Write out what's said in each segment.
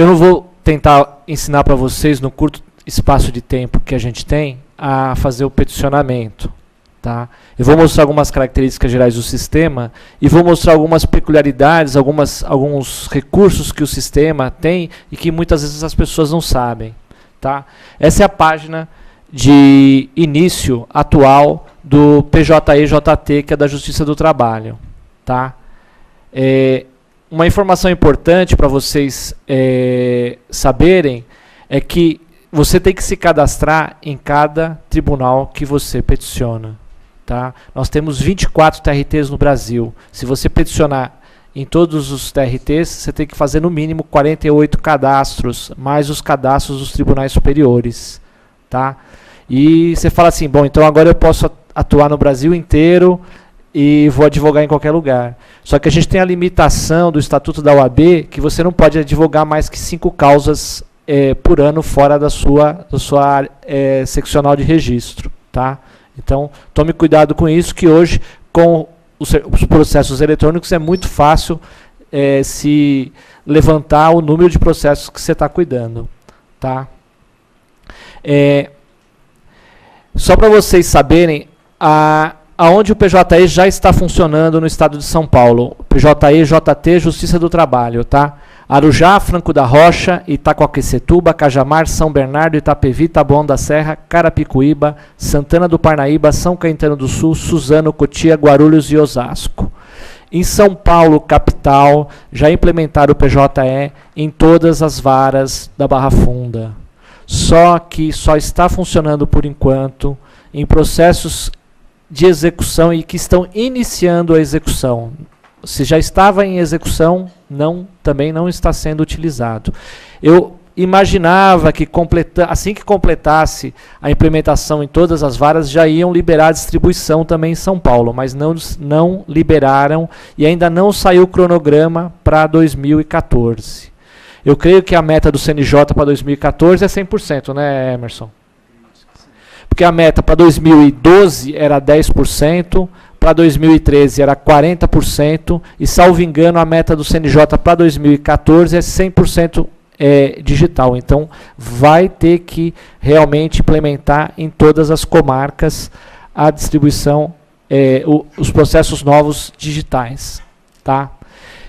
Eu não vou tentar ensinar para vocês, no curto espaço de tempo que a gente tem, a fazer o peticionamento. Tá? Eu vou mostrar algumas características gerais do sistema e vou mostrar algumas peculiaridades, alguns recursos que o sistema tem e que muitas vezes as pessoas não sabem. Tá? Essa é a página de início atual do PJE-JT, que é da Justiça do Trabalho. Tá? Uma informação importante para vocês saberem é que você tem que se cadastrar em cada tribunal que você peticiona. Tá? Nós temos 24 TRTs no Brasil. Se você peticionar em todos os TRTs, você tem que fazer no mínimo 48 cadastros, mais os cadastros dos tribunais superiores. Tá? E você fala assim, bom, então agora eu posso atuar no Brasil inteiro e vou advogar em qualquer lugar. Só que a gente tem a limitação do Estatuto da OAB, que você não pode advogar mais que 5 causas por ano fora da sua seccional de registro. Tá? Então, tome cuidado com isso, que hoje, com os processos eletrônicos, é muito fácil se levantar o número de processos que você está cuidando. Tá? Só para vocês saberem, aonde o PJE já está funcionando no estado de São Paulo. PJE-JT, Justiça do Trabalho. Tá? Arujá, Franco da Rocha, Itacoaquecetuba, Cajamar, São Bernardo, Itapevi, Taboão da Serra, Carapicuíba, Santana do Parnaíba, São Caetano do Sul, Suzano, Cotia, Guarulhos e Osasco. Em São Paulo, capital, já implementaram o PJE em todas as varas da Barra Funda. Só que só está funcionando por enquanto em processos de execução e que estão iniciando a execução. Se já estava em execução, também não está sendo utilizado. Eu imaginava que assim que completasse a implementação em todas as varas, já iam liberar a distribuição também em São Paulo, mas não liberaram e ainda não saiu o cronograma para 2014. Eu creio que a meta do CNJ para 2014 é 100%, né, Emerson? Porque a meta para 2012 era 10%, para 2013 era 40%, e, salvo engano, a meta do CNJ para 2014 é 100% digital. Então, vai ter que realmente implementar em todas as comarcas a distribuição, os processos novos digitais. Tá?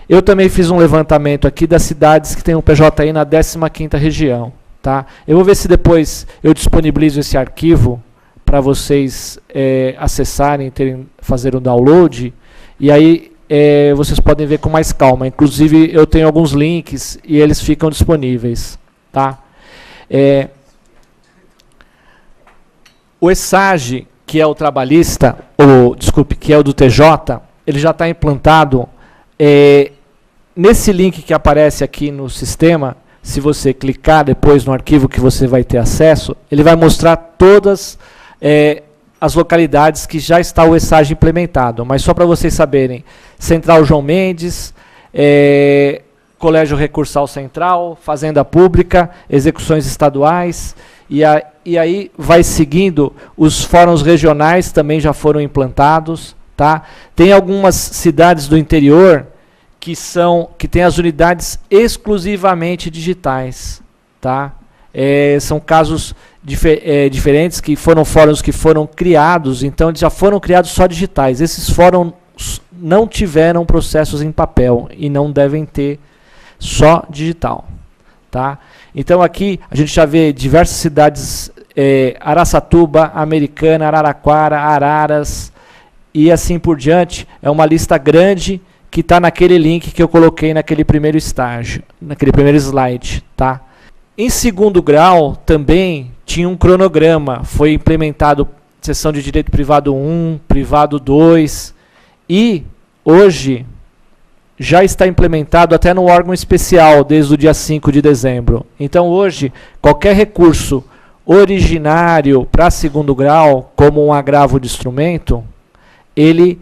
Eu também fiz um levantamento aqui das cidades que têm o PJI na 15ª região. Tá? Eu vou ver se depois eu disponibilizo esse arquivo para vocês acessarem, fazer um download, e aí vocês podem ver com mais calma. Inclusive, eu tenho alguns links e eles ficam disponíveis. Tá? O ESAG, que é o trabalhista, que é o do TJ, ele já está implantado. Nesse link que aparece aqui no sistema, se você clicar depois no arquivo que você vai ter acesso, ele vai mostrar todas as localidades que já está o ESAG implementado. Mas só para vocês saberem, Central João Mendes, Colégio Recursal Central, Fazenda Pública, execuções estaduais, e aí vai seguindo, os fóruns regionais também já foram implantados. Tá? Tem algumas cidades do interior que têm as unidades exclusivamente digitais. Tá? São casos diferentes, que foram fóruns que foram criados, então eles já foram criados só digitais. Esses fóruns não tiveram processos em papel e não devem ter, só digital. Tá? Então aqui a gente já vê diversas cidades, Araçatuba, Americana, Araraquara, Araras e assim por diante. É uma lista grande que está naquele link que eu coloquei naquele primeiro estágio, naquele primeiro slide. Tá? Em segundo grau, também tinha um cronograma, foi implementado seção de direito privado 1, privado 2, e hoje já está implementado até no órgão especial, desde o dia 5 de dezembro. Então, hoje, qualquer recurso originário para segundo grau, como um agravo de instrumento, ele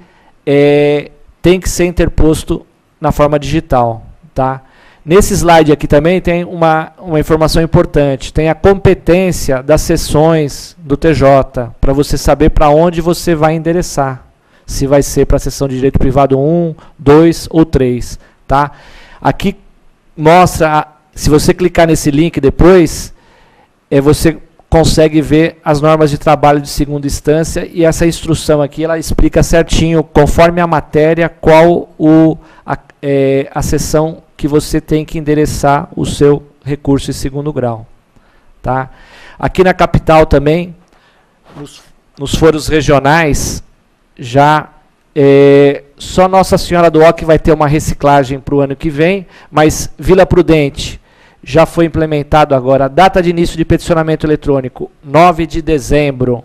tem que ser interposto na forma digital. Tá? Nesse slide aqui também tem uma informação importante. Tem a competência das seções do TJ, para você saber para onde você vai endereçar. Se vai ser para a seção de direito privado 1, 2 ou 3. Tá? Aqui mostra Se você clicar nesse link depois, você consegue ver as normas de trabalho de segunda instância, e essa instrução aqui ela explica certinho, conforme a matéria, qual a seção que você tem que endereçar o seu recurso em segundo grau. Tá? Aqui na capital também, nos foros regionais, já só Nossa Senhora do Ó que vai ter uma reciclagem para o ano que vem, mas Vila Prudente já foi implementado agora. A data de início de peticionamento eletrônico, 9 de dezembro.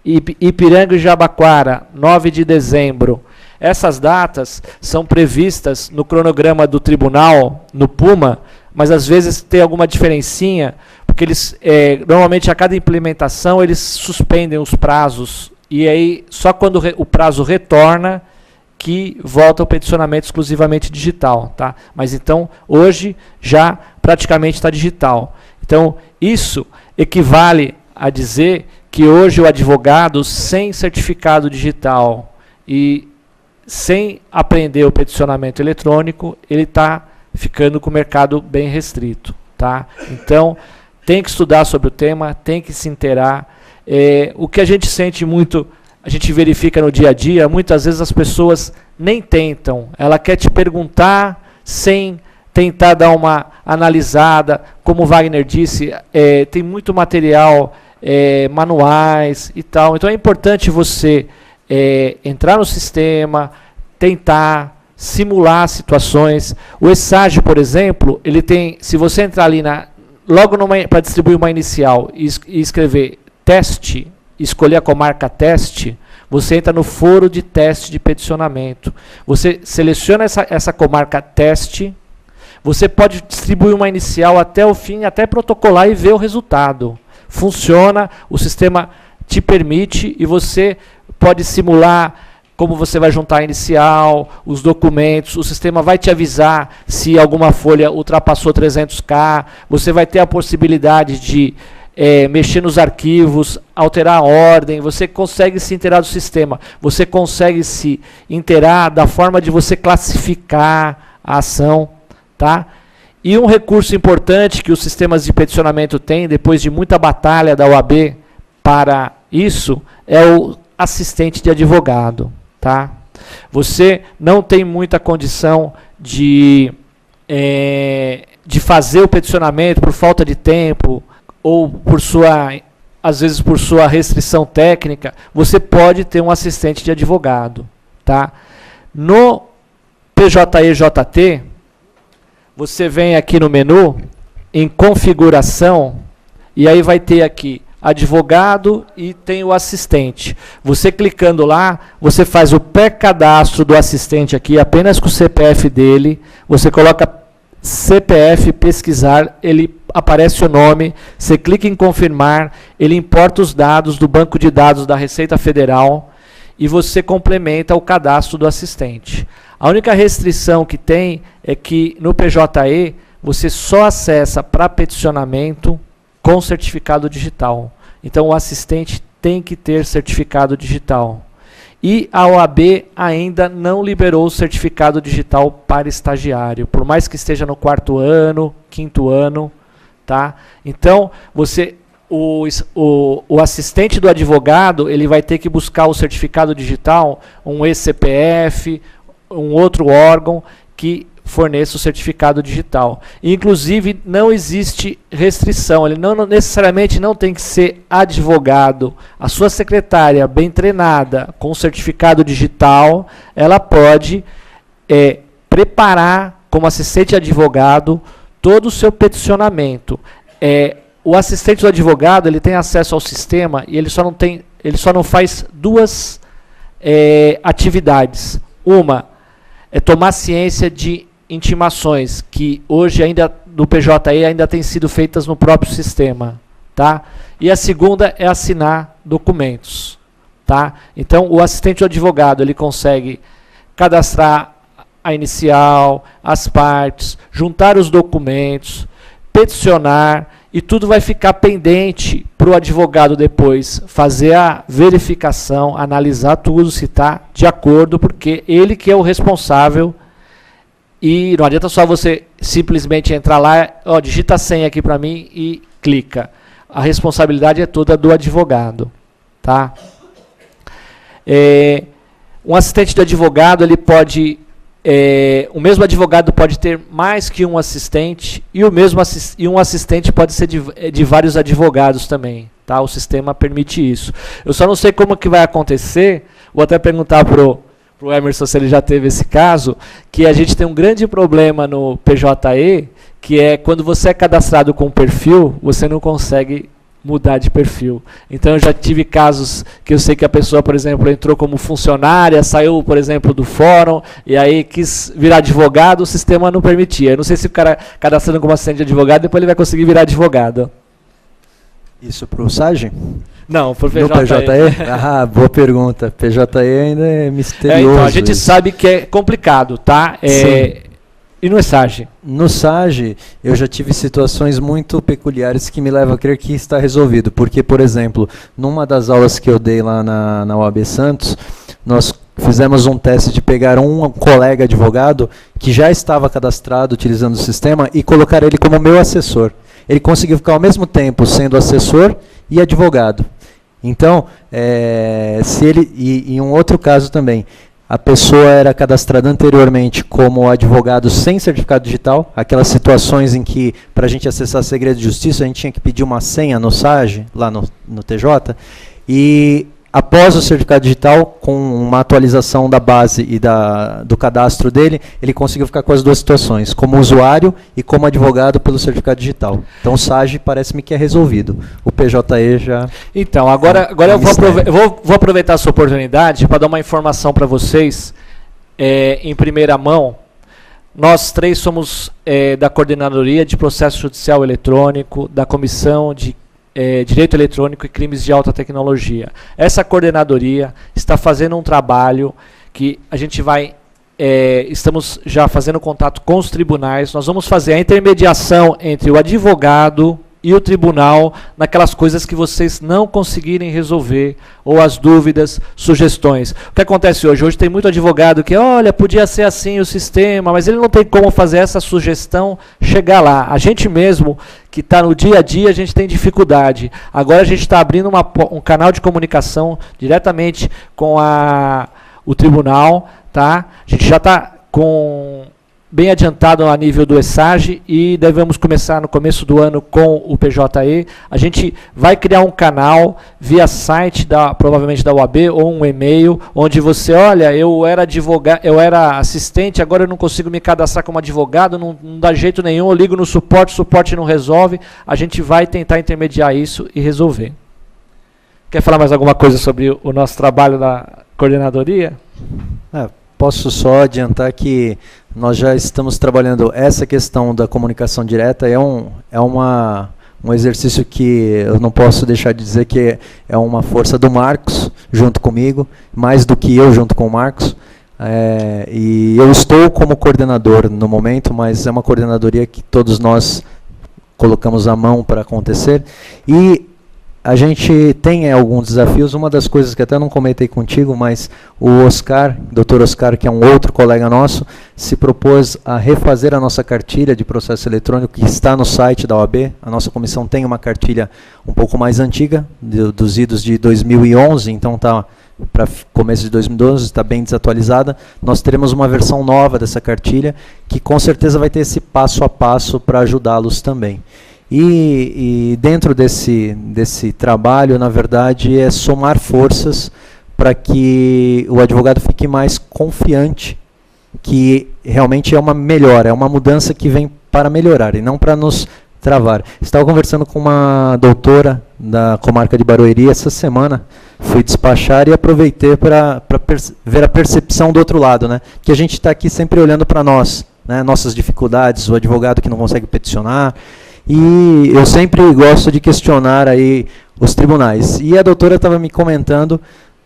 Ipiranga e Jabaquara, 9 de dezembro. Essas datas são previstas no cronograma do tribunal, no PUMA, mas às vezes tem alguma diferencinha, porque eles, normalmente a cada implementação eles suspendem os prazos, e aí só quando o prazo retorna que volta o peticionamento exclusivamente digital. Tá? Mas então, hoje, já praticamente está digital. Então, isso equivale a dizer que hoje o advogado, sem certificado digital e sem aprender o peticionamento eletrônico, ele está ficando com o mercado bem restrito. Tá? Então, tem que estudar sobre o tema, tem que se inteirar. O que a gente sente muito, a gente verifica no dia a dia, muitas vezes as pessoas nem tentam. Ela quer te perguntar sem tentar dar uma analisada. Como o Wagner disse, tem muito material, manuais e tal. Então é importante você entrar no sistema, tentar simular situações. O ESAGE, por exemplo, ele tem, se você entrar ali logo para distribuir uma inicial e escrever teste, escolher a comarca teste, você entra no foro de teste de peticionamento. Você seleciona essa comarca teste, você pode distribuir uma inicial até o fim, até protocolar e ver o resultado. Funciona, o sistema te permite, e você pode simular como você vai juntar a inicial, os documentos, o sistema vai te avisar se alguma folha ultrapassou 300K, você vai ter a possibilidade de mexer nos arquivos, alterar a ordem, você consegue se inteirar do sistema, você consegue se inteirar da forma de você classificar a ação. Tá? E um recurso importante que os sistemas de peticionamento têm, depois de muita batalha da OAB para isso, é o assistente de advogado. Tá? Você não tem muita condição de fazer o peticionamento por falta de tempo, ou às vezes por sua restrição técnica, você pode ter um assistente de advogado. Tá? No PJE-JT, você vem aqui no menu, em configuração, e aí vai ter aqui advogado e tem o assistente. Você clicando lá, você faz o pré-cadastro do assistente aqui, apenas com o CPF dele, você coloca CPF, pesquisar, ele aparece o nome, você clica em confirmar, ele importa os dados do banco de dados da Receita Federal e você complementa o cadastro do assistente. A única restrição que tem é que no PJE você só acessa para peticionamento com certificado digital. Então o assistente tem que ter certificado digital. E a OAB ainda não liberou o certificado digital para estagiário, por mais que esteja no 4º ano, 5º ano. Tá? Então, o assistente do advogado ele vai ter que buscar o certificado digital, um eCPF, um outro órgão que forneça o certificado digital. Inclusive, não existe restrição, ele não necessariamente não tem que ser advogado. A sua secretária, bem treinada, com certificado digital, ela pode preparar, como assistente advogado, todo o seu peticionamento. O assistente do advogado ele tem acesso ao sistema e ele só não faz duas atividades. Uma é tomar ciência de intimações, que hoje ainda do PJE ainda têm sido feitas no próprio sistema. Tá? E a segunda é assinar documentos. Tá? Então, o assistente do advogado ele consegue cadastrar a inicial, as partes, juntar os documentos, peticionar, e tudo vai ficar pendente para o advogado depois fazer a verificação, analisar tudo, se está de acordo, porque ele que é o responsável, e não adianta só você simplesmente entrar lá, ó, digita a senha aqui para mim e clica. A responsabilidade é toda do advogado, tá? Um assistente de advogado, ele pode, o mesmo advogado pode ter mais que um assistente e um assistente pode ser de vários advogados também, tá? O sistema permite isso. Eu só não sei como que vai acontecer, vou até perguntar pro Emerson se ele já teve esse caso, que a gente tem um grande problema no PJE, que é quando você é cadastrado com um perfil, você não consegue mudar de perfil. Então eu já tive casos que eu sei que a pessoa, por exemplo, entrou como funcionária, saiu, por exemplo, do fórum, e aí quis virar advogado, o sistema não permitia. Eu não sei se o cara cadastrando como assistente de advogado, depois ele vai conseguir virar advogado. Isso para o SAGE? Não, para o PJE. No PJE? Ah, boa pergunta. PJE ainda é misterioso. Então, a gente sabe que é complicado, tá? E no SAGE? No SAGE, eu já tive situações muito peculiares que me levam a crer que está resolvido. Porque, por exemplo, numa das aulas que eu dei lá na UAB Santos, nós fizemos um teste de pegar um colega advogado que já estava cadastrado utilizando o sistema e colocar ele como meu assessor. Ele conseguiu ficar ao mesmo tempo sendo assessor e advogado. Então, se ele, e em um outro caso também, a pessoa era cadastrada anteriormente como advogado sem certificado digital, aquelas situações em que, para a gente acessar segredo de justiça, a gente tinha que pedir uma senha no SAGE, lá no TJ, e após o certificado digital, com uma atualização da base e do cadastro dele, ele conseguiu ficar com as duas situações, como usuário e como advogado pelo certificado digital. Então o SAGE parece-me que é resolvido. O PJE já... Então, agora eu vou aproveitar essa oportunidade para dar uma informação para vocês em primeira mão. Nós três somos da Coordenadoria de Processo Judicial Eletrônico, da Comissão de Direito Eletrônico e Crimes de Alta Tecnologia. Essa coordenadoria está fazendo um trabalho que a gente estamos já fazendo contato com os tribunais, nós vamos fazer a intermediação entre o advogado e o tribunal naquelas coisas que vocês não conseguirem resolver, ou as dúvidas, sugestões. O que acontece hoje? Hoje tem muito advogado que, olha, podia ser assim o sistema, mas ele não tem como fazer essa sugestão chegar lá. A gente mesmo, que está no dia a dia, a gente tem dificuldade. Agora a gente está abrindo um canal de comunicação diretamente com o tribunal, tá? A gente já está bem adiantado a nível do ESAGE e devemos começar no começo do ano com o PJE. A gente vai criar um canal via site, provavelmente da UAB, ou um e-mail, onde você, olha, eu era assistente, agora eu não consigo me cadastrar como advogado, não dá jeito nenhum, eu ligo no suporte, o suporte não resolve. A gente vai tentar intermediar isso e resolver. Quer falar mais alguma coisa sobre o nosso trabalho na coordenadoria? Posso só adiantar que nós já estamos trabalhando essa questão da comunicação direta, é um exercício que eu não posso deixar de dizer que é uma força do Marcos, junto comigo, mais do que eu junto com o Marcos. E eu estou como coordenador no momento, mas é uma coordenadoria que todos nós colocamos a mão para acontecer. E a gente tem alguns desafios, uma das coisas que até não comentei contigo, mas o Oscar, Dr. Oscar, que é um outro colega nosso, se propôs a refazer a nossa cartilha de processo eletrônico que está no site da OAB. A nossa comissão tem uma cartilha um pouco mais antiga, dos idos de 2011, então está para começo de 2012, está bem desatualizada. Nós teremos uma versão nova dessa cartilha, que com certeza vai ter esse passo a passo para ajudá-los também. E dentro desse trabalho, na verdade, é somar forças para que o advogado fique mais confiante que realmente é uma melhora, é uma mudança que vem para melhorar e não para nos travar. Estava conversando com uma doutora da comarca de Barueri essa semana, fui despachar e aproveitei para ver a percepção do outro lado, né? Que a gente está aqui sempre olhando para nós, né? Nossas dificuldades, o advogado que não consegue peticionar. E eu sempre gosto de questionar aí os tribunais. E a doutora estava me comentando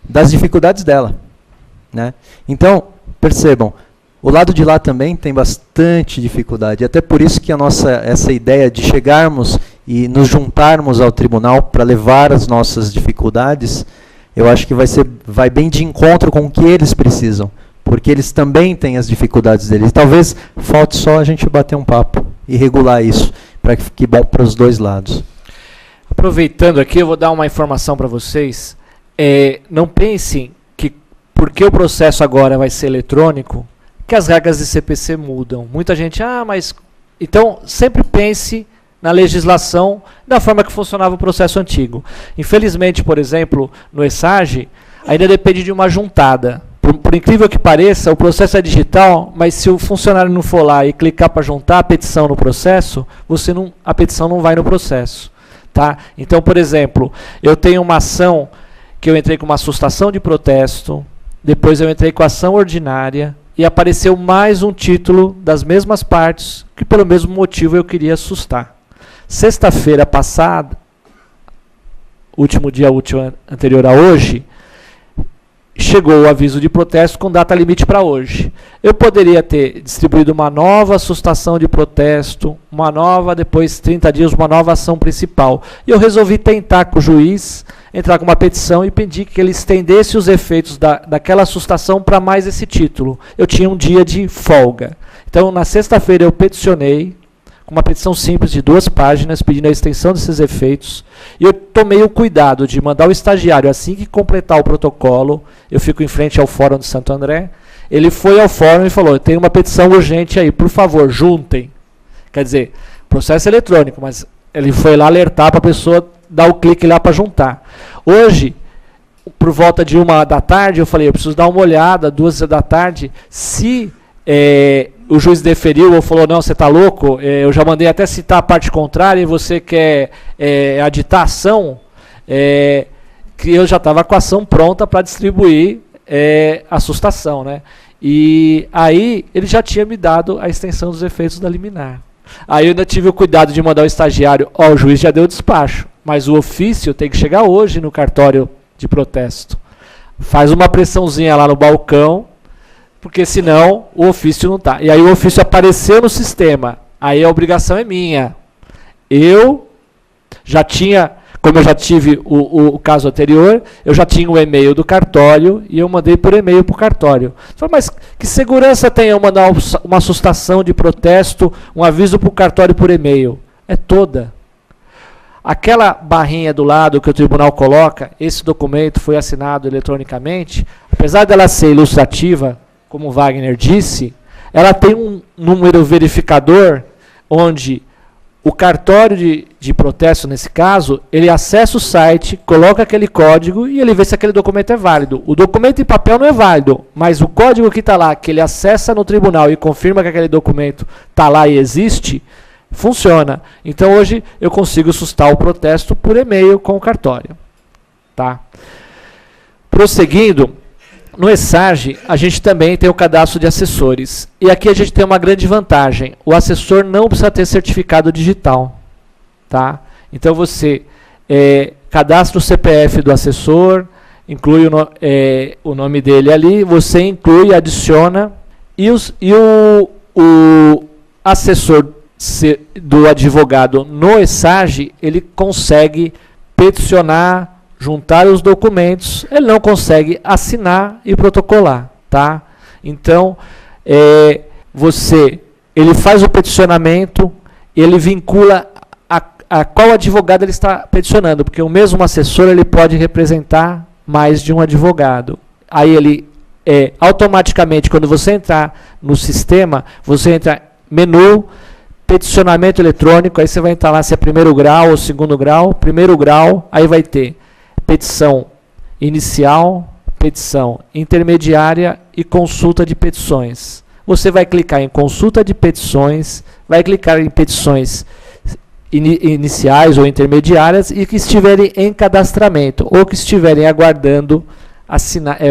das dificuldades dela, né? Então, percebam, o lado de lá também tem bastante dificuldade. Até por isso que essa ideia de chegarmos e nos juntarmos ao tribunal para levar as nossas dificuldades, eu acho que vai bem de encontro com o que eles precisam. porque eles também têm as dificuldades deles. Talvez falte só a gente bater um papo e regular isso, para que fique bom para os dois lados. Aproveitando aqui, eu vou dar uma informação para vocês. Não pensem que porque o processo agora vai ser eletrônico, que as regras de CPC mudam. Muita gente, mas... Então, sempre pense na legislação da forma que funcionava o processo antigo. Infelizmente, por exemplo, no ESAGE, ainda depende de uma juntada. Por incrível que pareça, o processo é digital, mas se o funcionário não for lá e clicar para juntar a petição no processo, a petição não vai no processo. Tá? Então, por exemplo, eu tenho uma ação que eu entrei com uma sustação de protesto, depois eu entrei com a ação ordinária, e apareceu mais um título das mesmas partes, que pelo mesmo motivo eu queria sustar. Sexta-feira passada, último dia útil anterior a hoje, chegou o aviso de protesto com data limite para hoje. Eu poderia ter distribuído uma nova sustação de protesto, uma nova, depois 30 dias, uma nova ação principal. E eu resolvi tentar com o juiz, entrar com uma petição e pedir que ele estendesse os efeitos daquela sustação para mais esse título. Eu tinha um dia de folga. Então, na sexta-feira eu peticionei, com uma petição simples de 2 páginas, pedindo a extensão desses efeitos. E eu tomei o cuidado de mandar o estagiário, assim que completar o protocolo, eu fico em frente ao Fórum de Santo André, ele foi ao fórum e falou, tem uma petição urgente aí, por favor, juntem. Quer dizer, processo eletrônico, mas ele foi lá alertar para a pessoa dar o clique lá para juntar. Hoje, por volta de 1h da tarde, eu falei, eu preciso dar uma olhada, 2h da tarde, se... o juiz deferiu ou falou, não, você está louco, eu já mandei até citar a parte contrária e você quer aditar a ação, que eu já estava com a ação pronta para distribuir a sustação. Né? E aí ele já tinha me dado a extensão dos efeitos da liminar. Aí eu ainda tive o cuidado de mandar o estagiário, o juiz já deu o despacho, mas o ofício tem que chegar hoje no cartório de protesto. Faz uma pressãozinha lá no balcão, porque senão o ofício não está. E aí o ofício apareceu no sistema, aí a obrigação é minha. Eu já tinha, como eu já tive o caso anterior, eu já tinha o e-mail do cartório e eu mandei por e-mail para o cartório. Mas que segurança tem eu mandar uma sustação de protesto, um aviso para o cartório por e-mail? É toda. Aquela barrinha do lado que o tribunal coloca, esse documento foi assinado eletronicamente, apesar dela ser ilustrativa, como o Wagner disse, ela tem um número verificador onde o cartório de protesto, nesse caso, ele acessa o site, coloca aquele código e ele vê se aquele documento é válido. O documento em papel não é válido, mas o código que está lá, que ele acessa no tribunal e confirma que aquele documento está lá e existe, funciona. Então hoje eu consigo sustar o protesto por e-mail com o cartório. Tá? Prosseguindo, no ESAGE, a gente também tem o cadastro de assessores. E aqui a gente tem uma grande vantagem. O assessor não precisa ter certificado digital. Tá? Então você cadastra o CPF do assessor, inclui o nome dele ali, você inclui, adiciona, e o assessor do advogado no ESAGE, ele consegue peticionar, juntar os documentos, ele não consegue assinar e protocolar, tá? Então, ele faz o peticionamento, ele vincula a qual advogado ele está peticionando, porque o mesmo assessor ele pode representar mais de um advogado. Aí ele, automaticamente, quando você entrar no sistema, você entra menu, peticionamento eletrônico, aí você vai entrar lá se é primeiro grau ou segundo grau. Primeiro grau, aí vai ter petição inicial, petição intermediária e consulta de petições. Você vai clicar em consulta de petições, vai clicar em petições iniciais ou intermediárias e que estiverem em cadastramento ou que estiverem aguardando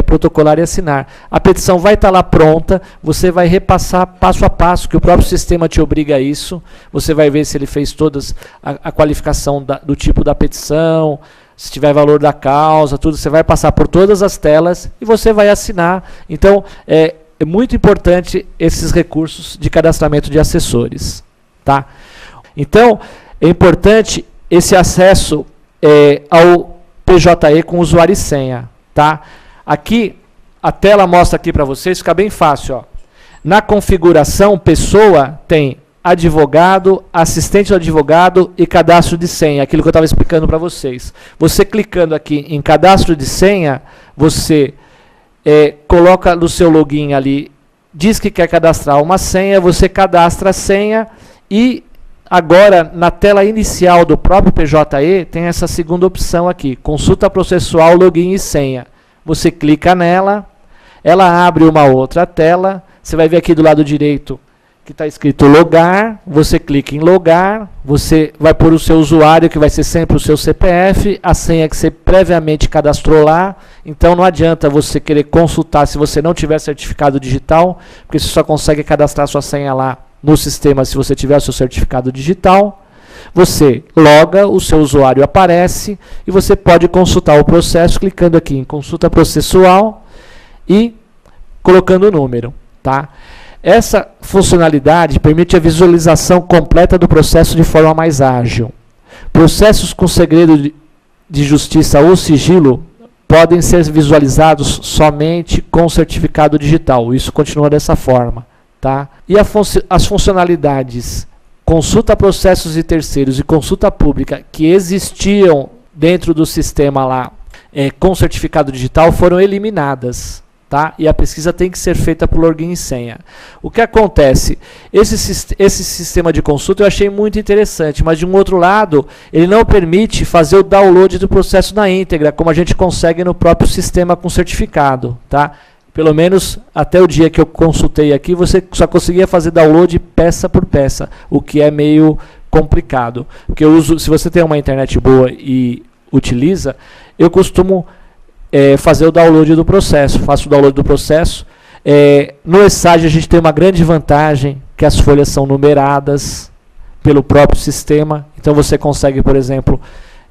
protocolar e assinar. A petição vai estar lá pronta, você vai repassar passo a passo, que o próprio sistema te obriga a isso. Você vai ver se ele fez todas a qualificação do tipo da petição, se tiver valor da causa, tudo, você vai passar por todas as telas e você vai assinar. Então, é muito importante esses recursos de cadastramento de assessores. Tá? Então, é importante esse acesso ao PJE com usuário e senha. Tá? Aqui, a tela mostra aqui para vocês, fica bem fácil. Ó. Na configuração, pessoa tem advogado, assistente do advogado e cadastro de senha, aquilo que eu estava explicando para vocês. Você clicando aqui em cadastro de senha, você coloca no seu login ali, diz que quer cadastrar uma senha, você cadastra a senha e agora na tela inicial do próprio PJE tem essa segunda opção aqui, consulta processual, login e senha. Você clica nela, ela abre uma outra tela, você vai ver aqui do lado direito que está escrito logar, você clica em logar, você vai pôr o seu usuário, que vai ser sempre o seu CPF, a senha que você previamente cadastrou lá, então não adianta você querer consultar se você não tiver certificado digital, porque você só consegue cadastrar sua senha lá no sistema se você tiver o seu certificado digital. Você loga, o seu usuário aparece e você pode consultar o processo clicando aqui em consulta processual e colocando o número, tá? Essa funcionalidade permite a visualização completa do processo de forma mais ágil. Processos com segredo de justiça ou sigilo podem ser visualizados somente com certificado digital. Isso continua dessa forma, tá? E as funcionalidades consulta processos de terceiros e consulta pública que existiam dentro do sistema lá com certificado digital foram eliminadas. Tá? E a pesquisa tem que ser feita por login e senha. O que acontece? Esse sistema de consulta eu achei muito interessante, mas de um outro lado, ele não permite fazer o download do processo na íntegra, como a gente consegue no próprio sistema com certificado. Tá? Pelo menos até o dia que eu consultei aqui, você só conseguia fazer download peça por peça, o que é meio complicado. Porque eu uso, se você tem uma internet boa e utiliza, eu costumo fazer o download do processo, faço o download do processo. No ESAGE a gente tem uma grande vantagem, que as folhas são numeradas pelo próprio sistema, então você consegue, por exemplo,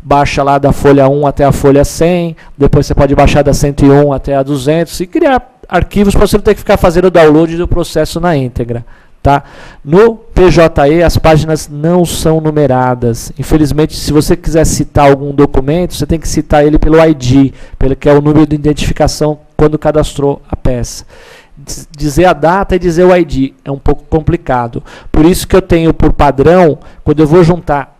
baixa lá da folha 1 até a folha 100, depois você pode baixar da 101 até a 200 e criar arquivos para você não ter que ficar fazendo o download do processo na íntegra. Tá? No PJE as páginas não são numeradas. Infelizmente, se você quiser citar algum documento, você tem que citar ele pelo ID, que é o número de identificação quando cadastrou a peça. Dizer a data e dizer o ID é um pouco complicado. Por isso que eu tenho por padrão, quando eu vou juntar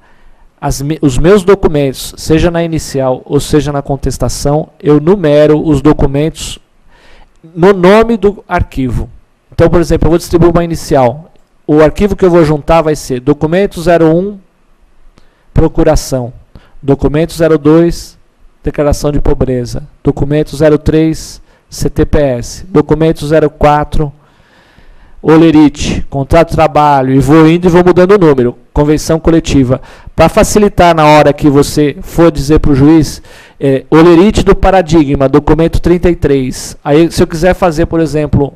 os meus documentos, seja na inicial ou seja na contestação, eu numero os documentos no nome do arquivo. Então, por exemplo, eu vou distribuir uma inicial. O arquivo que eu vou juntar vai ser documento 01, procuração. Documento 02, declaração de pobreza. Documento 03, CTPS. Documento 04, olerite, contrato de trabalho. E vou indo e vou mudando o número. Convenção coletiva. Para facilitar na hora que você for dizer para o juiz, olerite do paradigma, documento 33. Aí, se eu quiser fazer, por exemplo,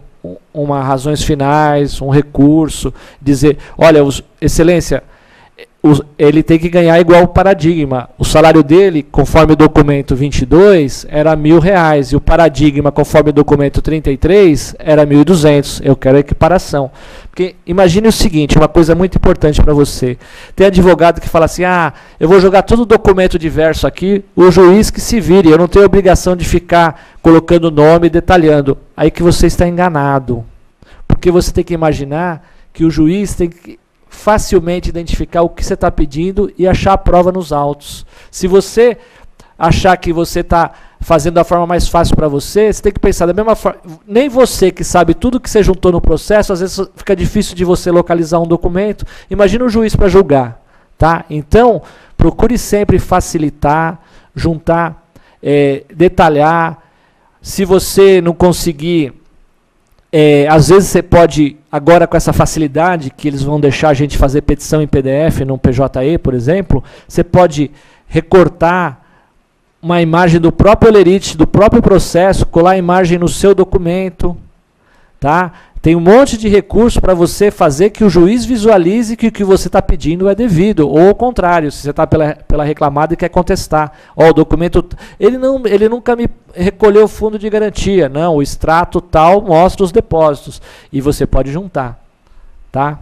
uma razões finais, um recurso, dizer, olha, excelência, ele tem que ganhar igual o paradigma. O salário dele, conforme o documento 22, era R$1.000, e o paradigma, conforme o documento 33, era 1.200. Eu quero a equiparação. Porque imagine o seguinte, uma coisa muito importante para você. Tem advogado que fala assim, eu vou jogar todo o documento diverso aqui, o juiz que se vire, eu não tenho obrigação de ficar colocando o nome e detalhando. Aí que você está enganado. Porque você tem que imaginar que o juiz tem que facilmente identificar o que você está pedindo e achar a prova nos autos. Se você achar que você está fazendo da forma mais fácil para você, você tem que pensar da mesma forma. Nem você que sabe tudo que você juntou no processo, às vezes fica difícil de você localizar um documento. Imagina o juiz para julgar. Tá? Então, procure sempre facilitar, juntar, detalhar. Se você não conseguir, às vezes você pode, agora com essa facilidade que eles vão deixar a gente fazer petição em PDF, num PJE, por exemplo, você pode recortar uma imagem do próprio olerite, do próprio processo, colar a imagem no seu documento. Tá? Tem um monte de recurso para você fazer que o juiz visualize que o que você está pedindo é devido, ou ao contrário, se você está pela reclamada e quer contestar. O documento, ele nunca me recolheu o fundo de garantia. Não, o extrato tal mostra os depósitos. E você pode juntar. Tá?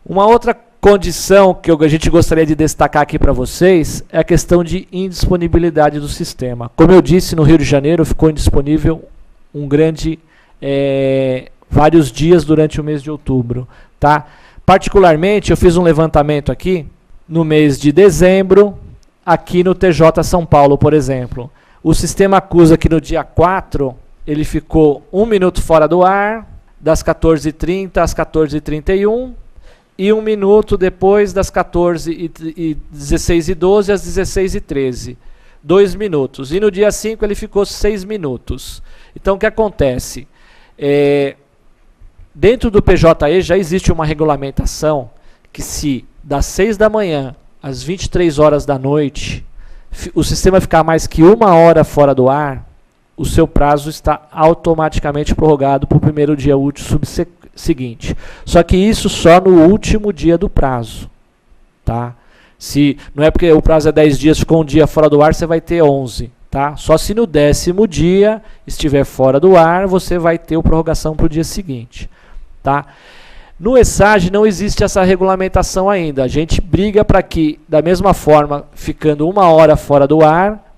Uma outra condição que a gente gostaria de destacar aqui para vocês é a questão de indisponibilidade do sistema. Como eu disse, no Rio de Janeiro ficou indisponível vários dias durante o mês de outubro, tá? Particularmente, eu fiz um levantamento aqui no mês de dezembro, aqui no TJ São Paulo, por exemplo. O sistema acusa que no dia 4, ele ficou 1 minuto fora do ar, das 14h30 às 14h31, e 1 minuto depois das 16h12 às 16h13. 2 minutos. E no dia 5 ele ficou 6 minutos. Então o que acontece? Dentro do PJE já existe uma regulamentação que se das 6 da manhã às 23 horas da noite o sistema ficar mais que 1 hora fora do ar, o seu prazo está automaticamente prorrogado para o primeiro dia útil seguinte. Só que isso só no último dia do prazo. Tá? Não é porque o prazo é 10 dias, ficou um dia fora do ar, você vai ter 11. Tá? Só se no 10º dia estiver fora do ar, você vai ter a prorrogação para o dia seguinte. Tá? No ESAG não existe essa regulamentação ainda. A gente briga para que, da mesma forma, ficando 1 hora fora do ar,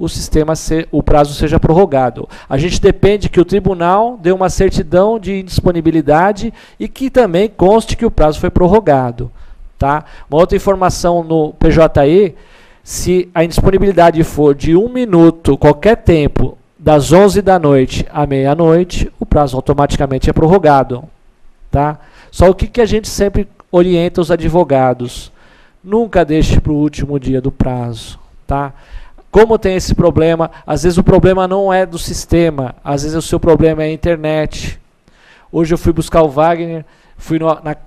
o prazo seja prorrogado. A gente depende que o tribunal dê uma certidão de indisponibilidade e que também conste que o prazo foi prorrogado. Tá? Uma outra informação no PJE, se a indisponibilidade for de 1 minuto, qualquer tempo, das 11 da noite à meia-noite, o prazo automaticamente é prorrogado. Tá? Só o que a gente sempre orienta os advogados? Nunca deixe para o último dia do prazo. Tá? Como tem esse problema, às vezes o problema não é do sistema, às vezes o seu problema é a internet. Hoje eu fui buscar o Wagner, fui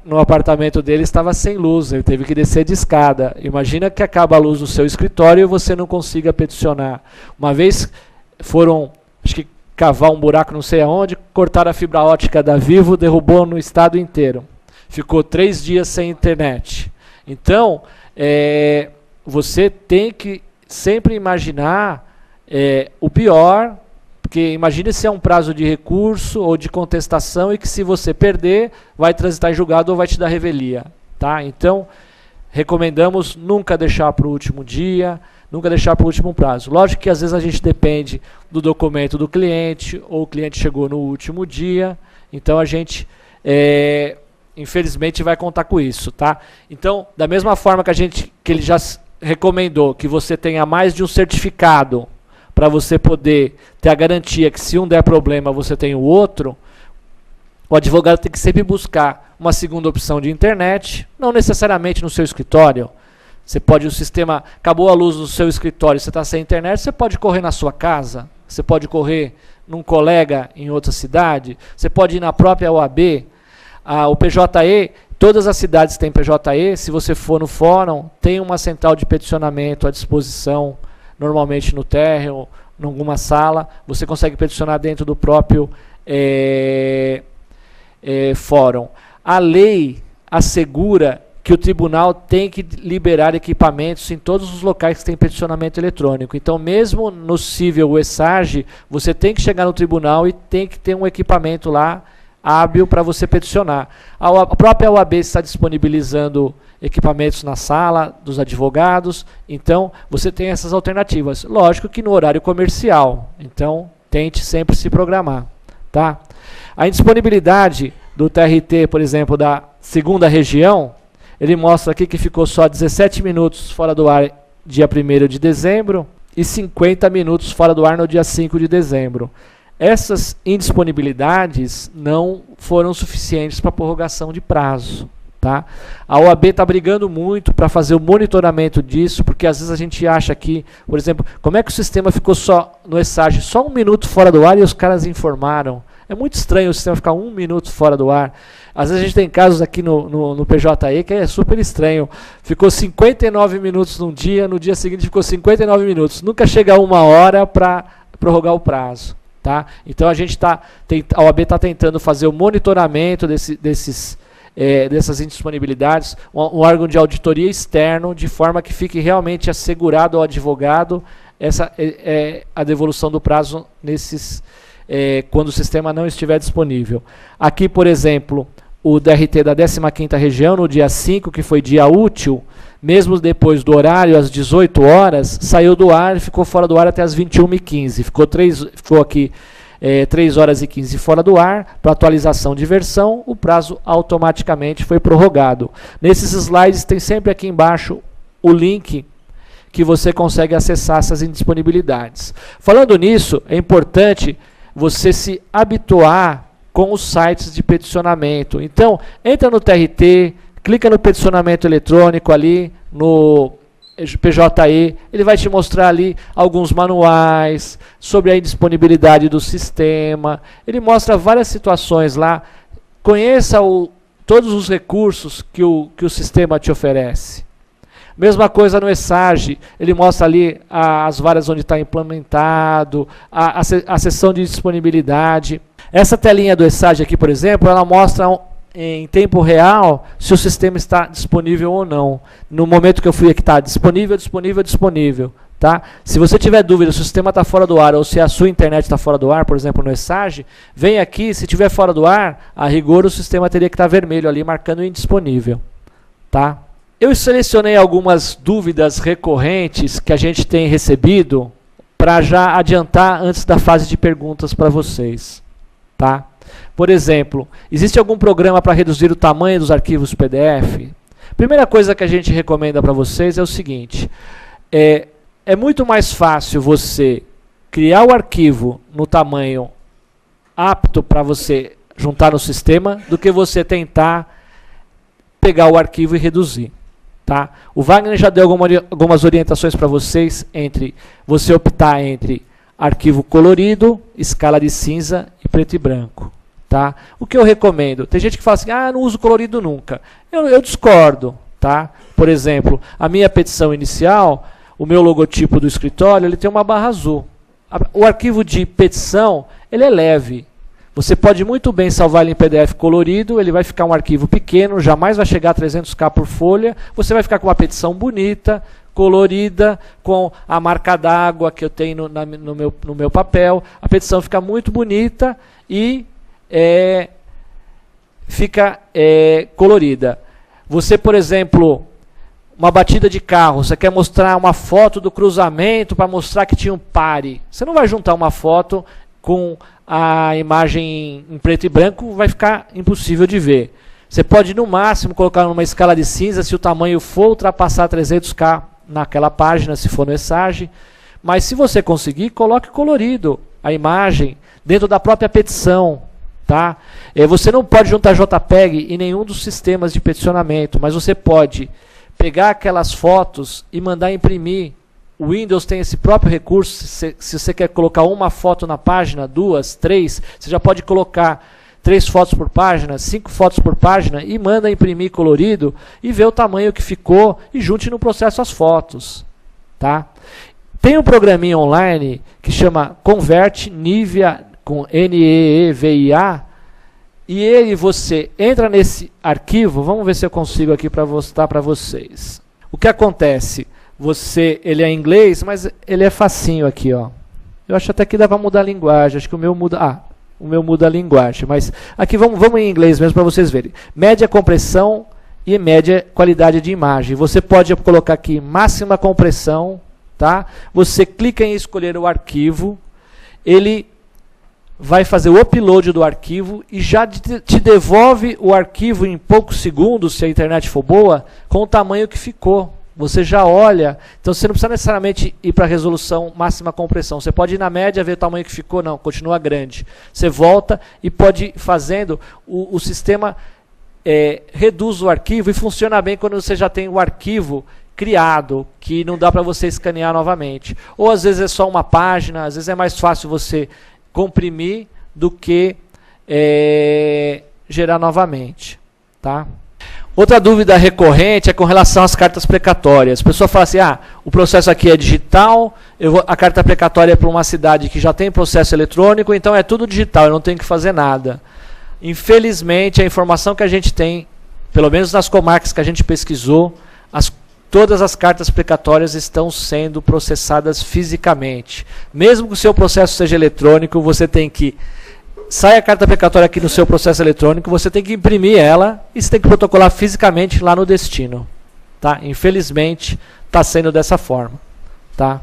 no apartamento dele, estava sem luz, ele teve que descer de escada. Imagina que acaba a luz do seu escritório e você não consiga peticionar. Uma vez foram, acho que cavar um buraco não sei aonde, cortaram a fibra ótica da Vivo, derrubou no estado inteiro. Ficou 3 dias sem internet. Então, você tem que sempre imaginar o pior, porque imagine se é um prazo de recurso ou de contestação e que se você perder, vai transitar em julgado ou vai te dar revelia. Tá? Então, recomendamos nunca deixar para o último dia, nunca deixar para o último prazo. Lógico que às vezes a gente depende do documento do cliente, ou o cliente chegou no último dia, então a gente, infelizmente, vai contar com isso. Tá? Então, da mesma forma que ele já recomendou que você tenha mais de um certificado para você poder ter a garantia que se um der problema você tem o outro, o advogado tem que sempre buscar uma segunda opção de internet, não necessariamente no seu escritório. O sistema, acabou a luz do seu escritório, você está sem internet, você pode correr na sua casa, você pode correr num colega em outra cidade, você pode ir na própria OAB, o PJE, todas as cidades têm PJE, se você for no fórum, tem uma central de peticionamento à disposição, normalmente no térreo, em alguma sala, você consegue peticionar dentro do próprio fórum. A lei assegura que o tribunal tem que liberar equipamentos em todos os locais que tem peticionamento eletrônico. Então, mesmo no cível ESAG, você tem que chegar no tribunal e tem que ter um equipamento lá hábil para você peticionar. A própria OAB está disponibilizando equipamentos na sala dos advogados, então você tem essas alternativas. Lógico que no horário comercial, então tente sempre se programar. Tá? A indisponibilidade do TRT, por exemplo, da 2ª região, ele mostra aqui que ficou só 17 minutos fora do ar dia 1º de dezembro e 50 minutos fora do ar no dia 5 de dezembro. Essas indisponibilidades não foram suficientes para prorrogação de prazo. Tá? A OAB está brigando muito para fazer o monitoramento disso, porque às vezes a gente acha que, por exemplo, como é que o sistema ficou só no ESAG, só 1 minuto fora do ar e os caras informaram. É muito estranho o sistema ficar 1 minuto fora do ar. Às vezes a gente tem casos aqui no PJE que é super estranho. Ficou 59 minutos num dia, no dia seguinte ficou 59 minutos. Nunca chega a 1 hora para prorrogar o prazo. Tá? Então a OAB está tentando fazer o monitoramento dessas indisponibilidades, um órgão de auditoria externo, de forma que fique realmente assegurado ao advogado a devolução do prazo quando o sistema não estiver disponível. Aqui, por exemplo, o DRT da 15ª região, no dia 5, que foi dia útil, mesmo depois do horário, às 18 horas, saiu do ar e ficou fora do ar até às 21h15. Ficou aqui 3 horas e 15 fora do ar, para atualização de versão, o prazo automaticamente foi prorrogado. Nesses slides tem sempre aqui embaixo o link que você consegue acessar essas indisponibilidades. Falando nisso, é importante você se habituar com os sites de peticionamento. Então, entra no TRT, clica no peticionamento eletrônico ali, no PJE, ele vai te mostrar ali alguns manuais sobre a indisponibilidade do sistema, ele mostra várias situações lá, conheça todos os recursos que o sistema te oferece. Mesma coisa no ESAGE, ele mostra ali as varas onde está implementado, a seção de disponibilidade. Essa telinha do ESAGE aqui, por exemplo, ela mostra em tempo real se o sistema está disponível ou não. No momento que eu fui aqui, está disponível, disponível, disponível. Tá? Se você tiver dúvida se o sistema está fora do ar ou se a sua internet está fora do ar, por exemplo, no ESAGE, vem aqui, se estiver fora do ar, a rigor o sistema teria que estar vermelho ali, marcando indisponível. Tá? Eu selecionei algumas dúvidas recorrentes que a gente tem recebido para já adiantar antes da fase de perguntas para vocês. Tá? Por exemplo, existe algum programa para reduzir o tamanho dos arquivos PDF? Primeira coisa que a gente recomenda para vocês é o seguinte, é muito mais fácil você criar o arquivo no tamanho apto para você juntar no sistema do que você tentar pegar o arquivo e reduzir. Tá? O Wagner já deu algumas orientações para vocês entre você optar entre arquivo colorido, escala de cinza e preto e branco. Tá? O que eu recomendo? Tem gente que fala assim, ah, não uso colorido nunca. Eu discordo. Tá? Por exemplo, a minha petição inicial, o meu logotipo do escritório, ele tem uma barra azul. O arquivo de petição, ele é leve. Você pode muito bem salvar ele em PDF colorido, ele vai ficar um arquivo pequeno, jamais vai chegar a 300k por folha, você vai ficar com uma petição bonita, colorida, com a marca d'água que eu tenho no meu papel. A petição fica muito bonita e fica colorida. Você, por exemplo, uma batida de carro, você quer mostrar uma foto do cruzamento para mostrar que tinha um pare. Você não vai juntar uma foto com a imagem em preto e branco, vai ficar impossível de ver. Você pode, no máximo, colocar numa escala de cinza se o tamanho for ultrapassar 300k naquela página, se for no ESAGE. Mas se você conseguir, coloque colorido a imagem dentro da própria petição. Tá? Você não pode juntar JPEG em nenhum dos sistemas de peticionamento, mas você pode pegar aquelas fotos e mandar imprimir. O Windows tem esse próprio recurso. Se você quer colocar uma foto na página, 2, 3, você já pode colocar 3 fotos por página, 5 fotos por página e manda imprimir colorido e ver o tamanho que ficou e junte no processo as fotos. Tá? Tem um programinha online que chama Convert Nivea, com NEEVIA, e você entra nesse arquivo, vamos ver se eu consigo aqui para mostrar para vocês. O que acontece? Ele é em inglês, mas ele é facinho aqui, ó. Eu acho até que dá para mudar a linguagem, acho que o meu muda, o meu muda a linguagem, mas aqui vamos em inglês mesmo para vocês verem. Média compressão e média qualidade de imagem. Você pode colocar aqui máxima compressão, tá? Você clica em escolher o arquivo, ele vai fazer o upload do arquivo e já te devolve o arquivo em poucos segundos, se a internet for boa, com o tamanho que ficou. Você já olha, então você não precisa necessariamente ir para a resolução máxima compressão. Você pode ir na média, ver o tamanho que ficou, não, continua grande. Você volta e pode ir fazendo, o sistema reduz o arquivo e funciona bem quando você já tem o arquivo criado, que não dá para você escanear novamente. Ou às vezes é só uma página, às vezes é mais fácil você comprimir do que gerar novamente. Tá? Outra dúvida recorrente é com relação às cartas precatórias. A pessoa fala assim, o processo aqui é digital, a carta precatória é para uma cidade que já tem processo eletrônico, então é tudo digital, eu não tenho que fazer nada. Infelizmente, a informação que a gente tem, pelo menos nas comarcas que a gente pesquisou, todas as cartas precatórias estão sendo processadas fisicamente. Mesmo que o seu processo seja eletrônico, você tem que... Sai a carta precatória aqui no seu processo eletrônico, você tem que imprimir ela e você tem que protocolar fisicamente lá no destino. Tá? Infelizmente, está sendo dessa forma. Tá?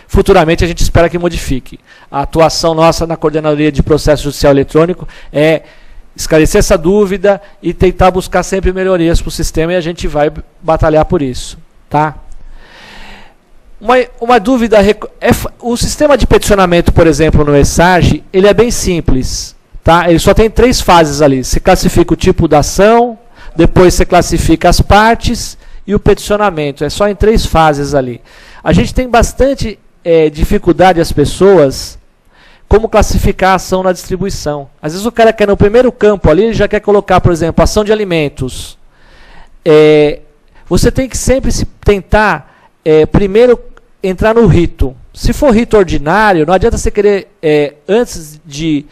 futuramente a gente espera que modifique. A atuação nossa na Coordenadoria de Processo Judicial Eletrônico é esclarecer essa dúvida e tentar buscar sempre melhorias para o sistema, e a gente vai batalhar por isso. Tá? Uma dúvida, o sistema de peticionamento, por exemplo, no ESAGE, ele é bem simples. Tá? Ele só tem 3 fases ali. Você classifica o tipo da ação, depois você classifica as partes e o peticionamento. É só em 3 fases ali. A gente tem bastante dificuldade, as pessoas, como classificar a ação na distribuição. Às vezes o cara quer no primeiro campo ali, ele já quer colocar, por exemplo, ação de alimentos. Você tem que sempre tentar primeiro entrar no rito. Se for rito ordinário, não adianta você querer, antes de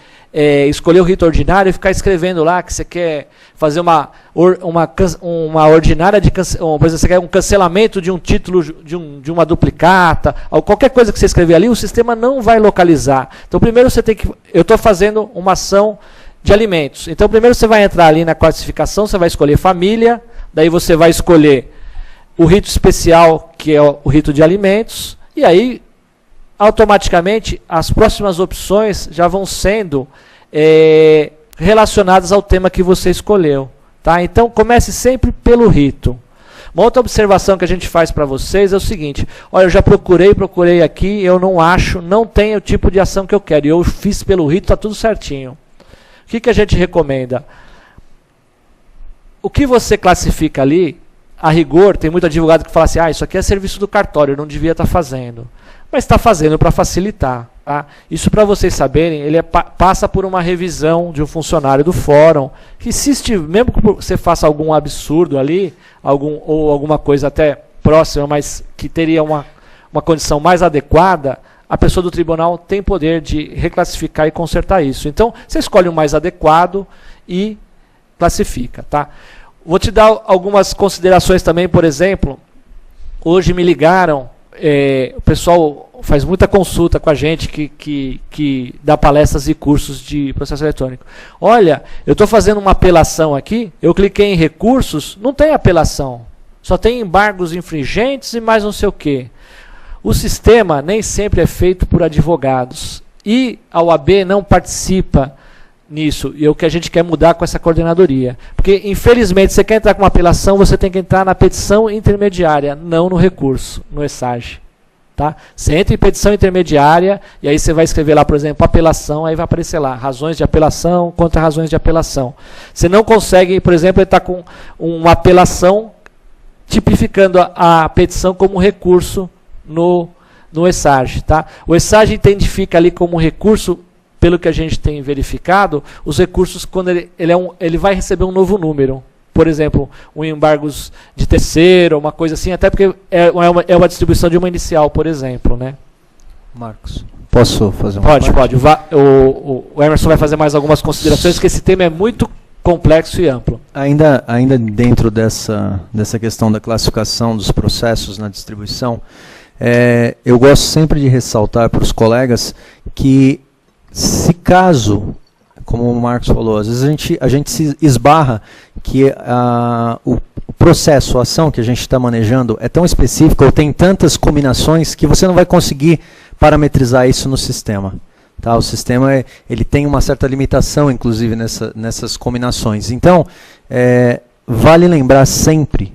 escolher o rito ordinário, ficar escrevendo lá que você quer fazer uma ordinária, por exemplo, você quer um cancelamento de um título de uma duplicata, qualquer coisa que você escrever ali, o sistema não vai localizar. Então, primeiro você tem que... Eu estou fazendo uma ação de alimentos. Então, primeiro você vai entrar ali na classificação, você vai escolher família, daí você vai escolher o rito especial, que é o rito de alimentos, e aí, automaticamente, as próximas opções já vão sendo relacionadas ao tema que você escolheu. Tá? Então, comece sempre pelo rito. Uma outra observação que a gente faz para vocês é o seguinte: olha, eu já procurei aqui, eu não acho, não tem o tipo de ação que eu quero, e eu fiz pelo rito, está tudo certinho. O que a gente recomenda? O que você classifica ali, a rigor, tem muito advogado que fala assim, isso aqui é serviço do cartório, eu não devia estar fazendo. Mas está fazendo para facilitar. Tá? Isso, para vocês saberem, ele passa por uma revisão de um funcionário do fórum, que mesmo que você faça algum absurdo ali, ou alguma coisa até próxima, mas que teria uma condição mais adequada, a pessoa do tribunal tem poder de reclassificar e consertar isso. Então, você escolhe o mais adequado e classifica. Tá? Vou te dar algumas considerações também, por exemplo, hoje me ligaram, o pessoal faz muita consulta com a gente que dá palestras e cursos de processo eletrônico. Olha, eu estou fazendo uma apelação aqui, eu cliquei em recursos, não tem apelação, só tem embargos infringentes e mais não sei o quê. O sistema nem sempre é feito por advogados e a OAB não participa nisso, e é o que a gente quer mudar com essa coordenadoria. Porque, infelizmente, você quer entrar com uma apelação, você tem que entrar na petição intermediária, não no recurso, no ESAGE. Tá? Você entra em petição intermediária, e aí você vai escrever lá, por exemplo, apelação, aí vai aparecer lá, razões de apelação contra razões de apelação. Você não consegue, por exemplo, entrar com uma apelação tipificando a petição como recurso no ESAGE. Tá? O ESAGE identifica ali como recurso, pelo que a gente tem verificado, os recursos, quando ele vai receber um novo número. Por exemplo, um embargos de terceiro, uma coisa assim, até porque é uma distribuição de uma inicial, por exemplo. Né? Marcos, posso fazer uma parte? Pode. O Emerson vai fazer mais algumas considerações, porque esse tema é muito complexo e amplo. Ainda dentro dessa questão da classificação dos processos na distribuição, eu gosto sempre de ressaltar para os colegas que, se caso, como o Marcos falou, às vezes a gente se esbarra que o processo, a ação que a gente está manejando é tão específica ou tem tantas combinações que você não vai conseguir parametrizar isso no sistema. Tá? O sistema ele tem uma certa limitação, inclusive, nessas combinações. Então, vale lembrar sempre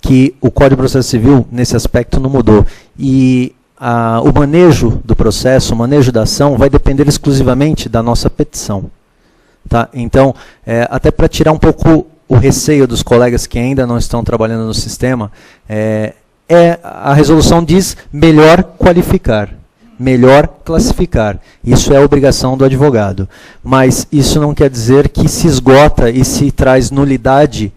que o Código de Processo Civil, nesse aspecto, não mudou. E o manejo do processo, o manejo da ação, vai depender exclusivamente da nossa petição. Tá? Então, até para tirar um pouco o receio dos colegas que ainda não estão trabalhando no sistema, a resolução diz melhor qualificar, melhor classificar. Isso é a obrigação do advogado. Mas isso não quer dizer que se esgota e se traz nulidade,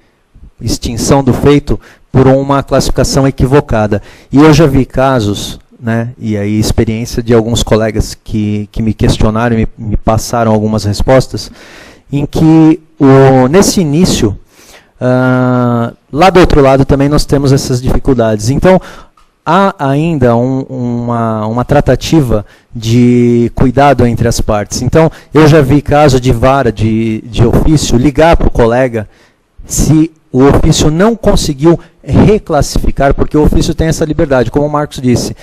extinção do feito, por uma classificação equivocada. E eu já vi casos, né, e aí experiência de alguns colegas que me questionaram e me passaram algumas respostas, em que nesse início, lá do outro lado também nós temos essas dificuldades. Então, há ainda uma tratativa de cuidado entre as partes. Então, eu já vi caso de vara de ofício ligar para o colega se o ofício não conseguiu reclassificar, porque o ofício tem essa liberdade, como o Marcos disse.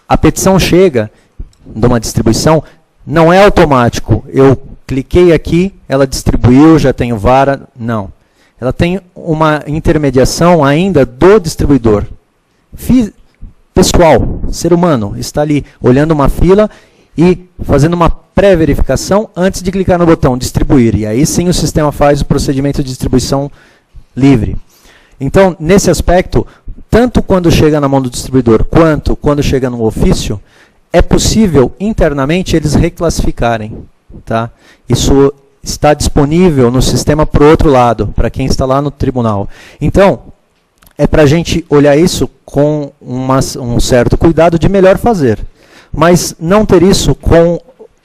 a petição chega de uma distribuição, não é automático. Eu cliquei aqui, ela distribuiu, já tenho vara. Não. Ela tem uma intermediação ainda do distribuidor. Pessoal, ser humano, está ali olhando uma fila e fazendo uma pré-verificação antes de clicar no botão distribuir. E aí sim o sistema faz o procedimento de distribuição livre. Então, nesse aspecto, tanto quando chega na mão do distribuidor quanto quando chega no ofício, é possível internamente eles reclassificarem. Tá? Isso está disponível no sistema para o outro lado, para quem está lá no tribunal. Então, é para a gente olhar isso com um certo cuidado de melhor fazer. Mas não ter isso com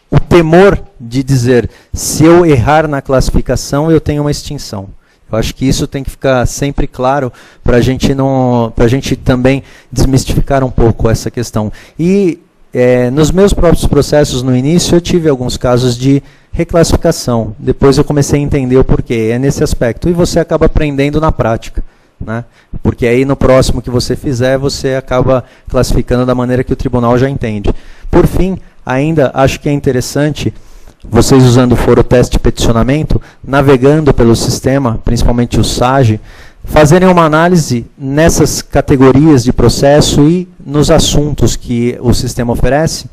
o temor de dizer, se eu errar na classificação, eu tenho uma extinção. Eu acho que isso tem que ficar sempre claro para a gente também desmistificar um pouco essa questão. E nos meus próprios processos no início, eu tive alguns casos de reclassificação. Depois eu comecei a entender o porquê. É nesse aspecto. E você acaba aprendendo na prática. Né? Porque aí no próximo que você fizer, você acaba classificando da maneira que o tribunal já entende. Por fim, ainda acho que é interessante, vocês usando o foro teste de peticionamento, navegando pelo sistema, principalmente o SAGE, fazerem uma análise nessas categorias de processo e nos assuntos que o sistema oferece,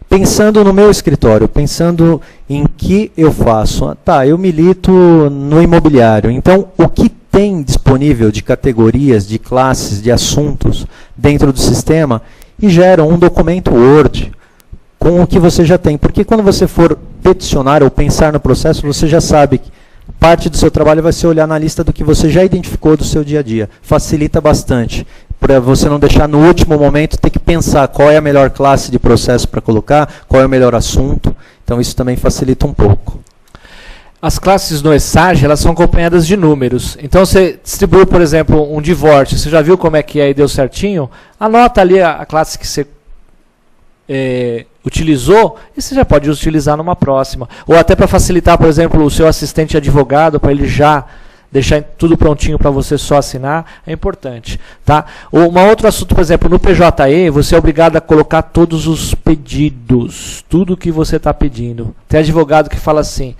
pensando no meu escritório, pensando em que eu faço. Tá, eu milito no imobiliário, então o que tem disponível de categorias, de classes, de assuntos dentro do sistema e gera um documento Word com o que você já tem. Porque quando você for peticionar ou pensar no processo, você já sabe que parte do seu trabalho vai ser olhar na lista do que você já identificou do seu dia a dia. Facilita bastante, para você não deixar no último momento ter que pensar qual é a melhor classe de processo para colocar, qual é o melhor assunto. Então isso também facilita um pouco. As classes no ESAGE, elas são acompanhadas de números. Então, você distribuiu, por exemplo, um divórcio. Você já viu como é que é e deu certinho? Anota ali a classe que você utilizou e você já pode utilizar numa próxima. Ou até para facilitar, por exemplo, o seu assistente advogado, para ele já deixar tudo prontinho para você só assinar, é importante. Tá? Um outro assunto, por exemplo, no PJE, você é obrigado a colocar todos os pedidos, tudo que você está pedindo. Tem advogado que fala assim,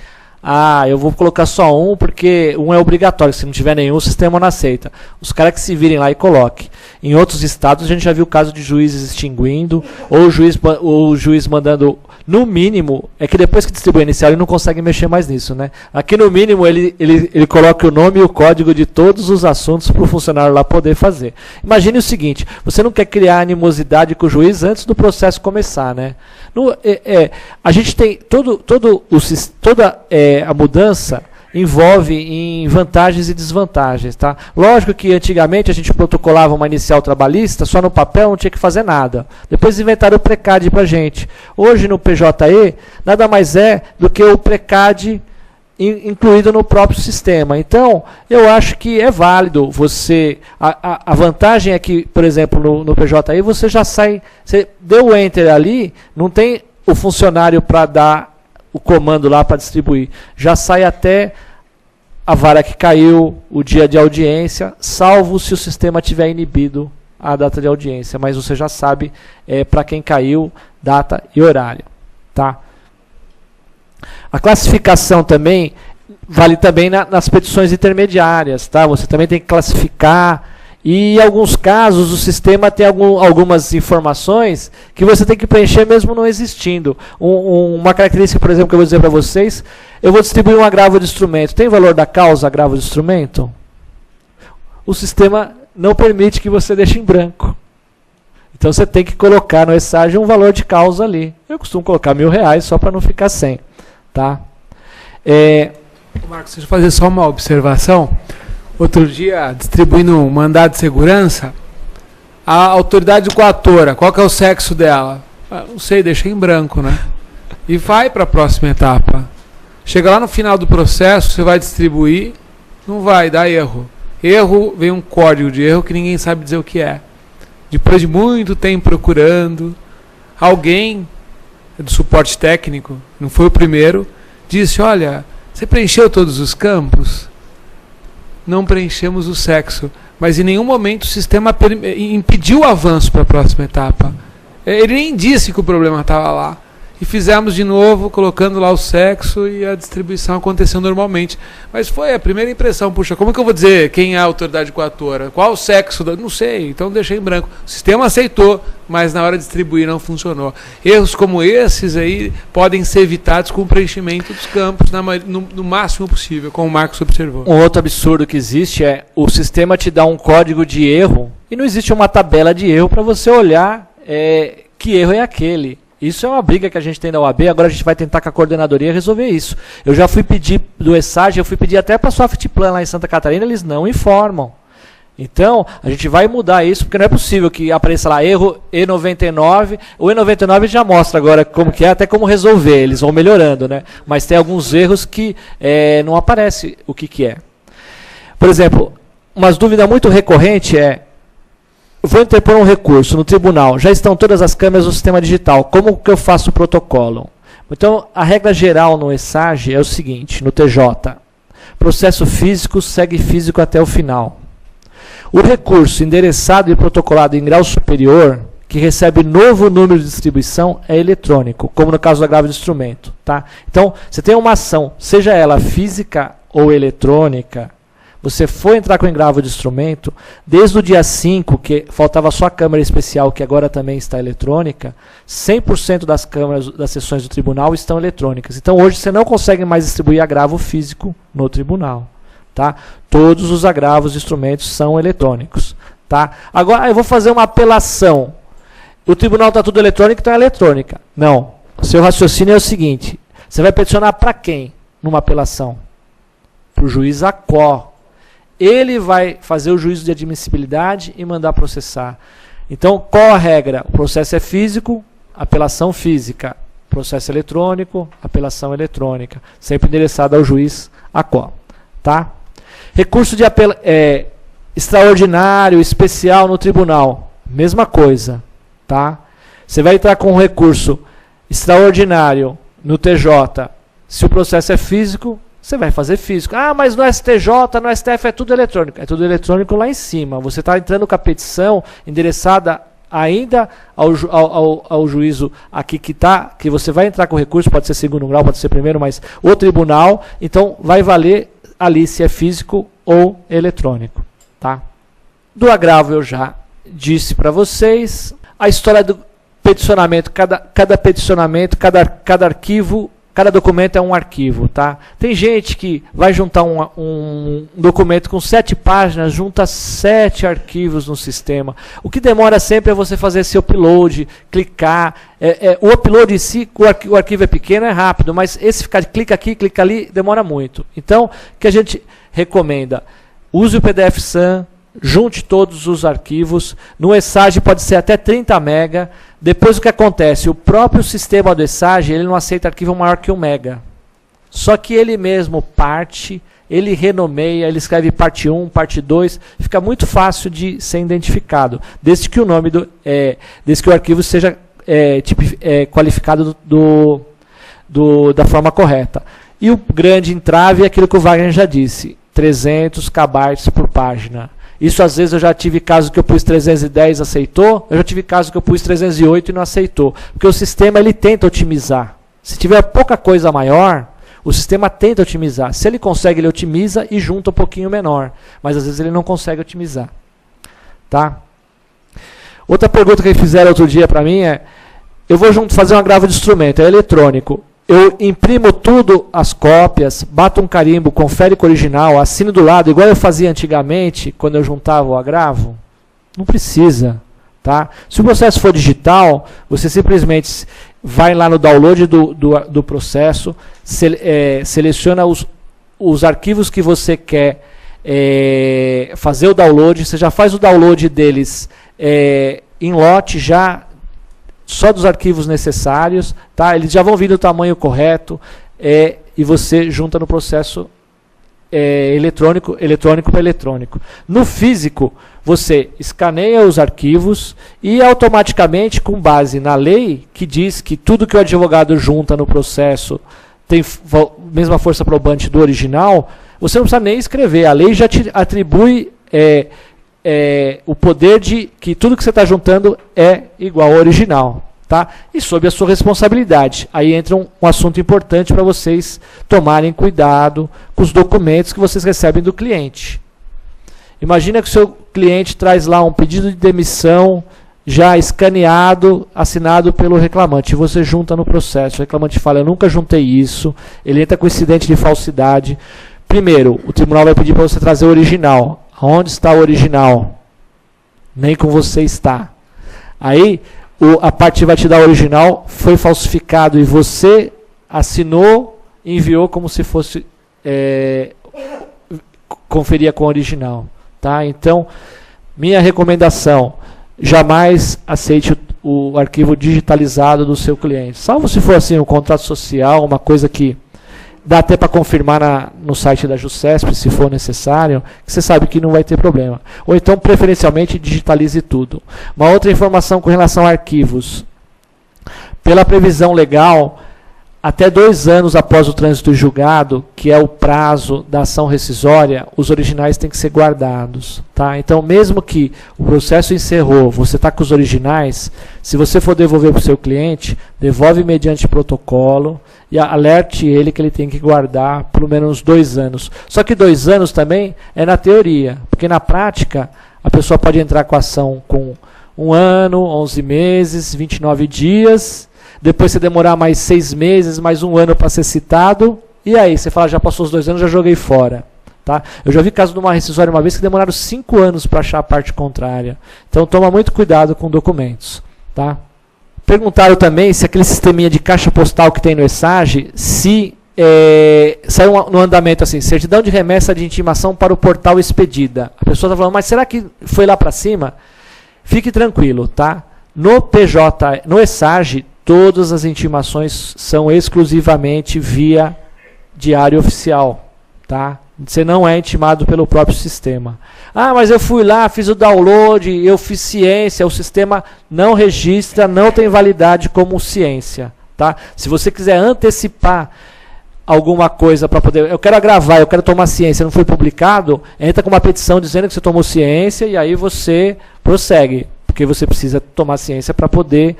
eu vou colocar só um porque um é obrigatório, se não tiver nenhum, o sistema não aceita. Os caras que se virem lá e coloquem. Em outros estados, a gente já viu o caso de juízes extinguindo, ou o juiz mandando, no mínimo, é que depois que distribui a inicial, ele não consegue mexer mais nisso, né? Aqui, no mínimo, ele coloca o nome e o código de todos os assuntos para o funcionário lá poder fazer. Imagine o seguinte, você não quer criar animosidade com o juiz antes do processo começar, né? A gente tem toda a mudança envolve em vantagens e desvantagens. Tá? Lógico que antigamente a gente protocolava uma inicial trabalhista, só no papel não tinha que fazer nada. Depois inventaram o Precad para a gente. Hoje no PJE, nada mais é do que o Precad incluído no próprio sistema. Então, eu acho que é válido você... A vantagem é que, por exemplo, no PJE, você já sai... Você deu o Enter ali, não tem o funcionário para dar o comando lá para distribuir. Já sai até a vara que caiu, o dia de audiência, salvo se o sistema tiver inibido a data de audiência. Mas você já sabe para quem caiu, data e horário. Tá? A classificação também vale também nas petições intermediárias. Tá? Você também tem que classificar. E em alguns casos o sistema tem algumas informações que você tem que preencher mesmo não existindo. Uma característica, por exemplo, que eu vou dizer para vocês, eu vou distribuir um agravo de instrumento. Tem valor da causa agravo de instrumento? O sistema não permite que você deixe em branco. Então você tem que colocar no ESAGE um valor de causa ali. Eu costumo colocar R$1.000 só para não ficar sem. Tá? Marcos, deixa eu fazer só uma observação. Outro dia, distribuindo um mandado de segurança, a autoridade coatora, qual que é o sexo dela? Não sei, deixei em branco, né? E vai para a próxima etapa. Chega lá no final do processo, você vai distribuir, não vai, dá erro. Erro, vem um código de erro que ninguém sabe dizer o que é. Depois de muito tempo procurando, alguém do suporte técnico, não foi o primeiro, disse, olha, você preencheu todos os campos? Não preenchemos o sexo, mas em nenhum momento o sistema impediu o avanço para a próxima etapa. Ele nem disse que o problema estava lá. E fizemos de novo, colocando lá o sexo e a distribuição aconteceu normalmente. Mas foi a primeira impressão. Puxa, como que eu vou dizer quem é a autoridade coatora? Qual o sexo? Não sei, então deixei em branco. O sistema aceitou, mas na hora de distribuir não funcionou. Erros como esses aí podem ser evitados com o preenchimento dos campos no máximo possível, como o Marcos observou. Um outro absurdo que existe é o sistema te dá um código de erro e não existe uma tabela de erro para você olhar que erro é aquele. Isso é uma briga que a gente tem na OAB, agora a gente vai tentar com a coordenadoria resolver isso. Eu já fui pedir do ESAG, eu fui pedir até para a Softplan lá em Santa Catarina, eles não informam. Então, a gente vai mudar isso, porque não é possível que apareça lá erro E99, o E99 já mostra agora como que é, até como resolver, eles vão melhorando, né? Mas tem alguns erros que não aparece o que é. Por exemplo, uma dúvida muito recorrente é: vou interpor um recurso no tribunal, já estão todas as câmeras do sistema digital, como que eu faço o protocolo? Então, a regra geral no ESAG é o seguinte, no TJ, processo físico segue físico até o final. O recurso endereçado e protocolado em grau superior, que recebe novo número de distribuição, é eletrônico, como no caso do agravo de instrumento. Tá? Então, você tem uma ação, seja ela física ou eletrônica, você foi entrar com o engravo de instrumento, desde o dia 5, que faltava só a câmara especial, que agora também está eletrônica, 100% das câmaras das sessões do tribunal estão eletrônicas. Então, hoje você não consegue mais distribuir agravo físico no tribunal. Tá? Todos os agravos de instrumentos são eletrônicos. Tá? Agora, eu vou fazer uma apelação. O tribunal está tudo eletrônico, então é eletrônica. Não. O seu raciocínio é o seguinte, você vai peticionar para quem numa apelação? Para o juiz ACO. Ele vai fazer o juízo de admissibilidade e mandar processar. Então, qual a regra? O processo é físico, apelação física. Processo eletrônico, apelação eletrônica. Sempre endereçado ao juiz ACO. Tá? Recurso de extraordinário, especial no tribunal. Mesma coisa. Tá? Você vai entrar com um recurso extraordinário no TJ. Se o processo é físico, você vai fazer físico. Ah, mas no STJ, no STF é tudo eletrônico. É tudo eletrônico lá em cima. Você está entrando com a petição endereçada ainda ao juízo aqui que você vai entrar com recurso, pode ser segundo grau, pode ser primeiro, mas o tribunal, então vai valer ali se é físico ou eletrônico. Tá? Do agravo eu já disse para vocês. A história do peticionamento, cada peticionamento, cada arquivo, cada documento é um arquivo, tá? Tem gente que vai juntar um documento com 7 páginas, junta 7 arquivos no sistema. O que demora sempre é você fazer esse upload, clicar. O upload em si, o arquivo é pequeno, é rápido, mas esse ficar de clica aqui, clica ali, demora muito. Então, o que a gente recomenda? Use o PDF-SAM, junte todos os arquivos. No ESAG pode ser até 30 MB. Depois o que acontece? O próprio sistema do ESAG, ele não aceita arquivo maior que 1 MB. Só que ele mesmo parte, ele renomeia, ele escreve parte 1, parte 2, fica muito fácil de ser identificado, desde que o nome desde que o arquivo seja qualificado da forma correta. E o grande entrave é aquilo que o Wagner já disse, 300 KB por página. Isso às vezes eu já tive caso que eu pus 310 e aceitou, eu já tive caso que eu pus 308 e não aceitou. Porque o sistema ele tenta otimizar. Se tiver pouca coisa maior, o sistema tenta otimizar. Se ele consegue, ele otimiza e junta um pouquinho menor. Mas às vezes ele não consegue otimizar. Tá? Outra pergunta que eles fizeram outro dia para mim é, eu vou fazer um agravo de instrumento, é eletrônico. Eu imprimo tudo, as cópias, bato um carimbo, confere com o original, assino do lado, igual eu fazia antigamente, quando eu juntava o agravo? Não precisa. Tá? Se o processo for digital, você simplesmente vai lá no download do processo, seleciona os arquivos que você quer fazer o download, você já faz o download deles em lote já, só dos arquivos necessários, tá? Eles já vão vir no tamanho correto e você junta no processo eletrônico para eletrônico. No físico, você escaneia os arquivos e automaticamente, com base na lei, que diz que tudo que o advogado junta no processo tem mesma força probante do original, você não precisa nem escrever. A lei já te atribui o poder de que tudo que você está juntando é igual ao original. Tá? E sob a sua responsabilidade. Aí entra um assunto importante para vocês tomarem cuidado com os documentos que vocês recebem do cliente. Imagina que o seu cliente traz lá um pedido de demissão já escaneado, assinado pelo reclamante, e você junta no processo. O reclamante fala, eu nunca juntei isso, ele entra com incidente de falsidade. Primeiro, o tribunal vai pedir para você trazer o original. Onde está o original? Nem com você está. Aí, a parte vai te dar o original, foi falsificado e você assinou e enviou como se fosse conferia com o original. Tá? Então, minha recomendação, jamais aceite o arquivo digitalizado do seu cliente. Salvo se for assim um contrato social, uma coisa que dá até para confirmar no site da Jusesp, se for necessário, que você sabe que não vai ter problema. Ou então, preferencialmente, digitalize tudo. Uma outra informação com relação a arquivos. Pela previsão legal, até 2 anos após o trânsito em julgado, que é o prazo da ação rescisória, os originais têm que ser guardados. Tá? Então, mesmo que o processo encerrou, você está com os originais, se você for devolver para o seu cliente, devolve mediante protocolo e alerte ele que ele tem que guardar pelo menos 2 anos. Só que 2 anos também é na teoria, porque na prática a pessoa pode entrar com a ação com 1 ano, 11 meses, 29 dias... Depois você demorar mais 6 meses, mais 1 ano para ser citado. E aí, você fala, já passou os 2 anos, já joguei fora. Tá? Eu já vi caso de uma rescisória uma vez que demoraram 5 anos para achar a parte contrária. Então, toma muito cuidado com documentos. Tá? Perguntaram também se aquele sisteminha de caixa postal que tem no ESAGE, se saiu no andamento assim, certidão de remessa de intimação para o portal expedida. A pessoa está falando, mas será que foi lá para cima? Fique tranquilo, tá? No ESAGE, todas as intimações são exclusivamente via diário oficial. Tá? Você não é intimado pelo próprio sistema. Ah, mas eu fui lá, fiz o download, eu fiz ciência, o sistema não registra, não tem validade como ciência. Tá? Se você quiser antecipar alguma coisa para poder... Eu quero agravar, eu quero tomar ciência, não foi publicado, entra com uma petição dizendo que você tomou ciência e aí você prossegue. Porque você precisa tomar ciência para poder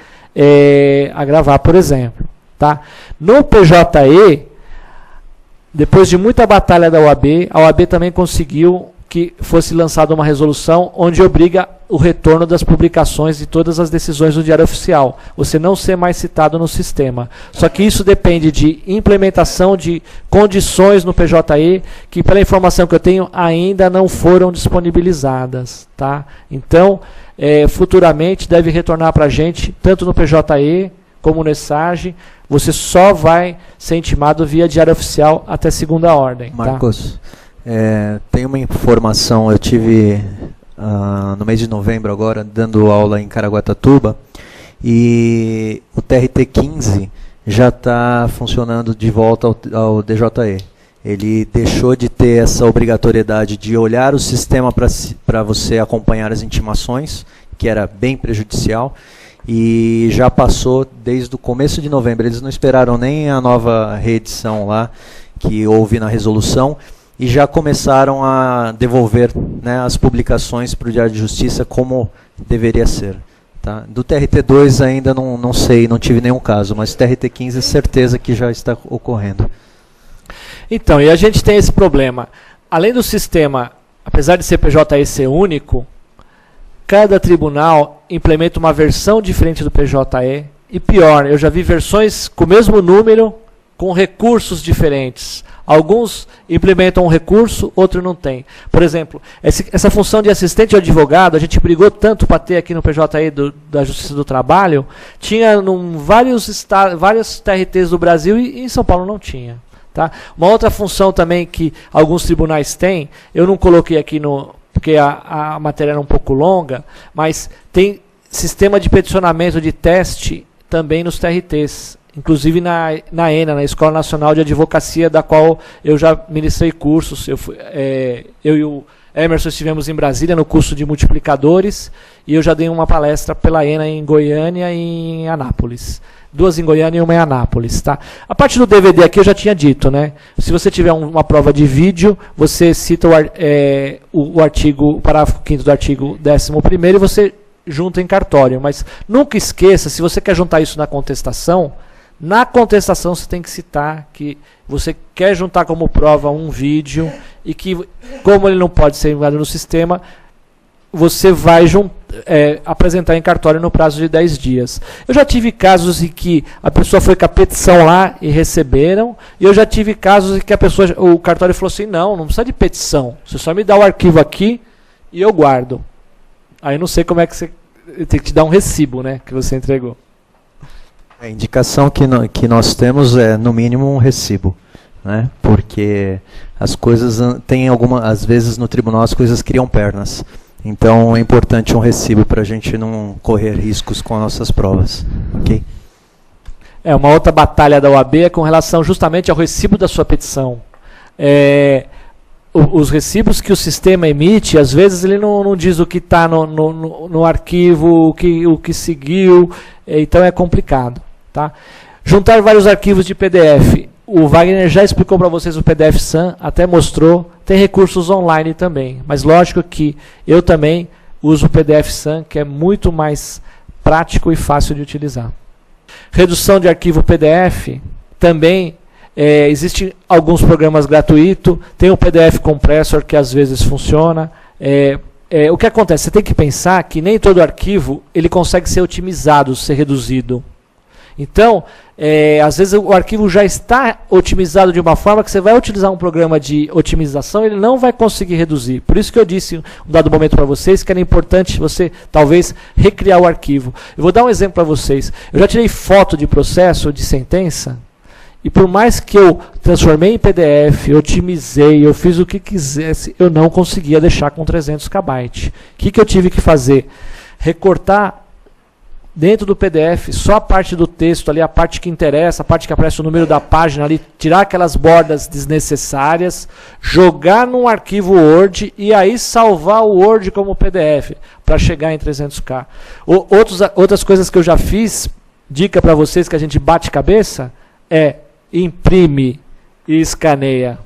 agravar, por exemplo. Tá? No PJE, depois de muita batalha da OAB, a OAB também conseguiu que fosse lançada uma resolução onde obriga o retorno das publicações de todas as decisões do Diário Oficial. Você não ser mais citado no sistema. Só que isso depende de implementação de condições no PJE que, pela informação que eu tenho, ainda não foram disponibilizadas. Tá? Então, futuramente deve retornar para a gente, tanto no PJE como no ESAGE. Você só vai ser intimado via Diário Oficial até segunda ordem. Marcos, tem uma informação, eu tive no mês de novembro agora, dando aula em Caraguatatuba, e o TRT-15 já está funcionando de volta ao DJE. Ele deixou de ter essa obrigatoriedade de olhar o sistema para você acompanhar as intimações, que era bem prejudicial, e já passou desde o começo de novembro. Eles não esperaram nem a nova reedição lá, que houve na resolução, e já começaram a devolver, né, as publicações para o Diário de Justiça como deveria ser. Tá? Do TRT2 ainda não sei, não tive nenhum caso, mas TRT15 é certeza que já está ocorrendo. Então, e a gente tem esse problema. Além do sistema, apesar de ser PJE ser único, cada tribunal implementa uma versão diferente do PJE. E pior, eu já vi versões com o mesmo número, com recursos diferentes. Alguns implementam um recurso, outro não tem. Por exemplo, essa função de assistente de advogado, a gente brigou tanto para ter aqui no PJE da Justiça do Trabalho, tinha vários TRTs do Brasil e em São Paulo não tinha. Tá? Uma outra função também que alguns tribunais têm, eu não coloquei aqui porque a matéria era um pouco longa, mas tem sistema de peticionamento de teste também nos TRTs, inclusive na ENA, na Escola Nacional de Advocacia, da qual eu já ministrei cursos. Eu e o Emerson, estivemos em Brasília no curso de multiplicadores e eu já dei uma palestra pela ENA em Goiânia e em Anápolis. 2 em Goiânia e uma em Anápolis. Tá? A parte do DVD aqui eu já tinha dito, né? Se você tiver uma prova de vídeo, você cita o artigo, o parágrafo 5º do artigo 11º e você junta em cartório. Mas nunca esqueça, se você quer juntar isso na contestação você tem que citar que você quer juntar como prova um vídeo e que, como ele não pode ser enviado no sistema, você vai apresentar em cartório no prazo de 10 dias. Eu já tive casos em que a pessoa foi com a petição lá e receberam, e eu já tive casos em que o cartório falou assim, não precisa de petição, você só me dá o arquivo aqui e eu guardo. Aí eu não sei como é que você tem que te dar um recibo, né, que você entregou. A indicação que nós temos é, no mínimo, um recibo, né? Porque as coisas tem às vezes no tribunal as coisas criam pernas. Então é importante um recibo para a gente não correr riscos com as nossas provas. Ok? Uma outra batalha da OAB é com relação justamente ao recibo da sua petição. Os recibos que o sistema emite, às vezes ele não diz o que está no arquivo, o que seguiu, então é complicado. Tá? Juntar vários arquivos de PDF. O Wagner já explicou para vocês o PDF-SAM, até mostrou. Tem recursos online também. Mas lógico que eu também uso o PDF-SAM, que é muito mais prático e fácil de utilizar. Redução de arquivo PDF. Também existem alguns programas gratuitos. Tem o PDF Compressor, que às vezes funciona. O que acontece? Você tem que pensar que nem todo arquivo ele consegue ser otimizado, ser reduzido. Então, às vezes o arquivo já está otimizado de uma forma que você vai utilizar um programa de otimização, ele não vai conseguir reduzir. Por isso que eu disse um dado momento para vocês que era importante você, talvez, recriar o arquivo. Eu vou dar um exemplo para vocês. Eu já tirei foto de processo, de sentença, e por mais que eu transformei em PDF, otimizei, eu fiz o que quisesse, eu não conseguia deixar com 300 KB. O que eu tive que fazer? Recortar dentro do PDF, só a parte do texto ali, a parte que interessa, a parte que aparece o número da página ali, tirar aquelas bordas desnecessárias, jogar num arquivo Word e aí salvar o Word como PDF para chegar em 300K. Outras coisas que eu já fiz, dica para vocês que a gente bate cabeça, imprime e escaneia.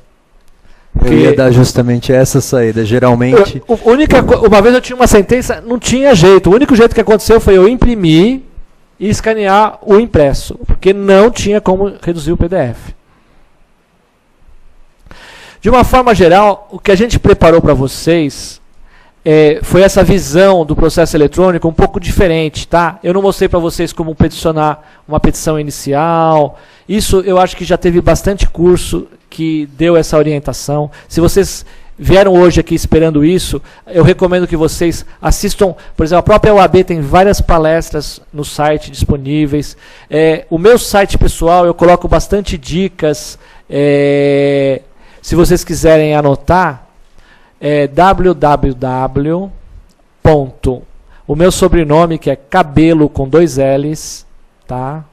Eu ia dar justamente essa saída, geralmente... Uma vez eu tinha uma sentença, não tinha jeito. O único jeito que aconteceu foi eu imprimir e escanear o impresso, porque não tinha como reduzir o PDF. De uma forma geral, o que a gente preparou para vocês foi essa visão do processo eletrônico um pouco diferente. Tá? Eu não mostrei para vocês como peticionar uma petição inicial. Isso eu acho que já teve bastante curso que deu essa orientação. Se vocês vieram hoje aqui esperando isso, eu recomendo que vocês assistam, por exemplo, a própria OAB tem várias palestras no site disponíveis. O meu site pessoal, eu coloco bastante dicas. Se vocês quiserem anotar, www. O meu sobrenome, que é Cabelo com 2 L's, tá?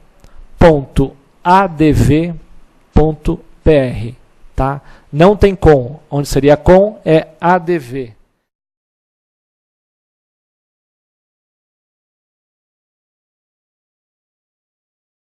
.adv.br, tá? Não tem com, onde seria com é adv.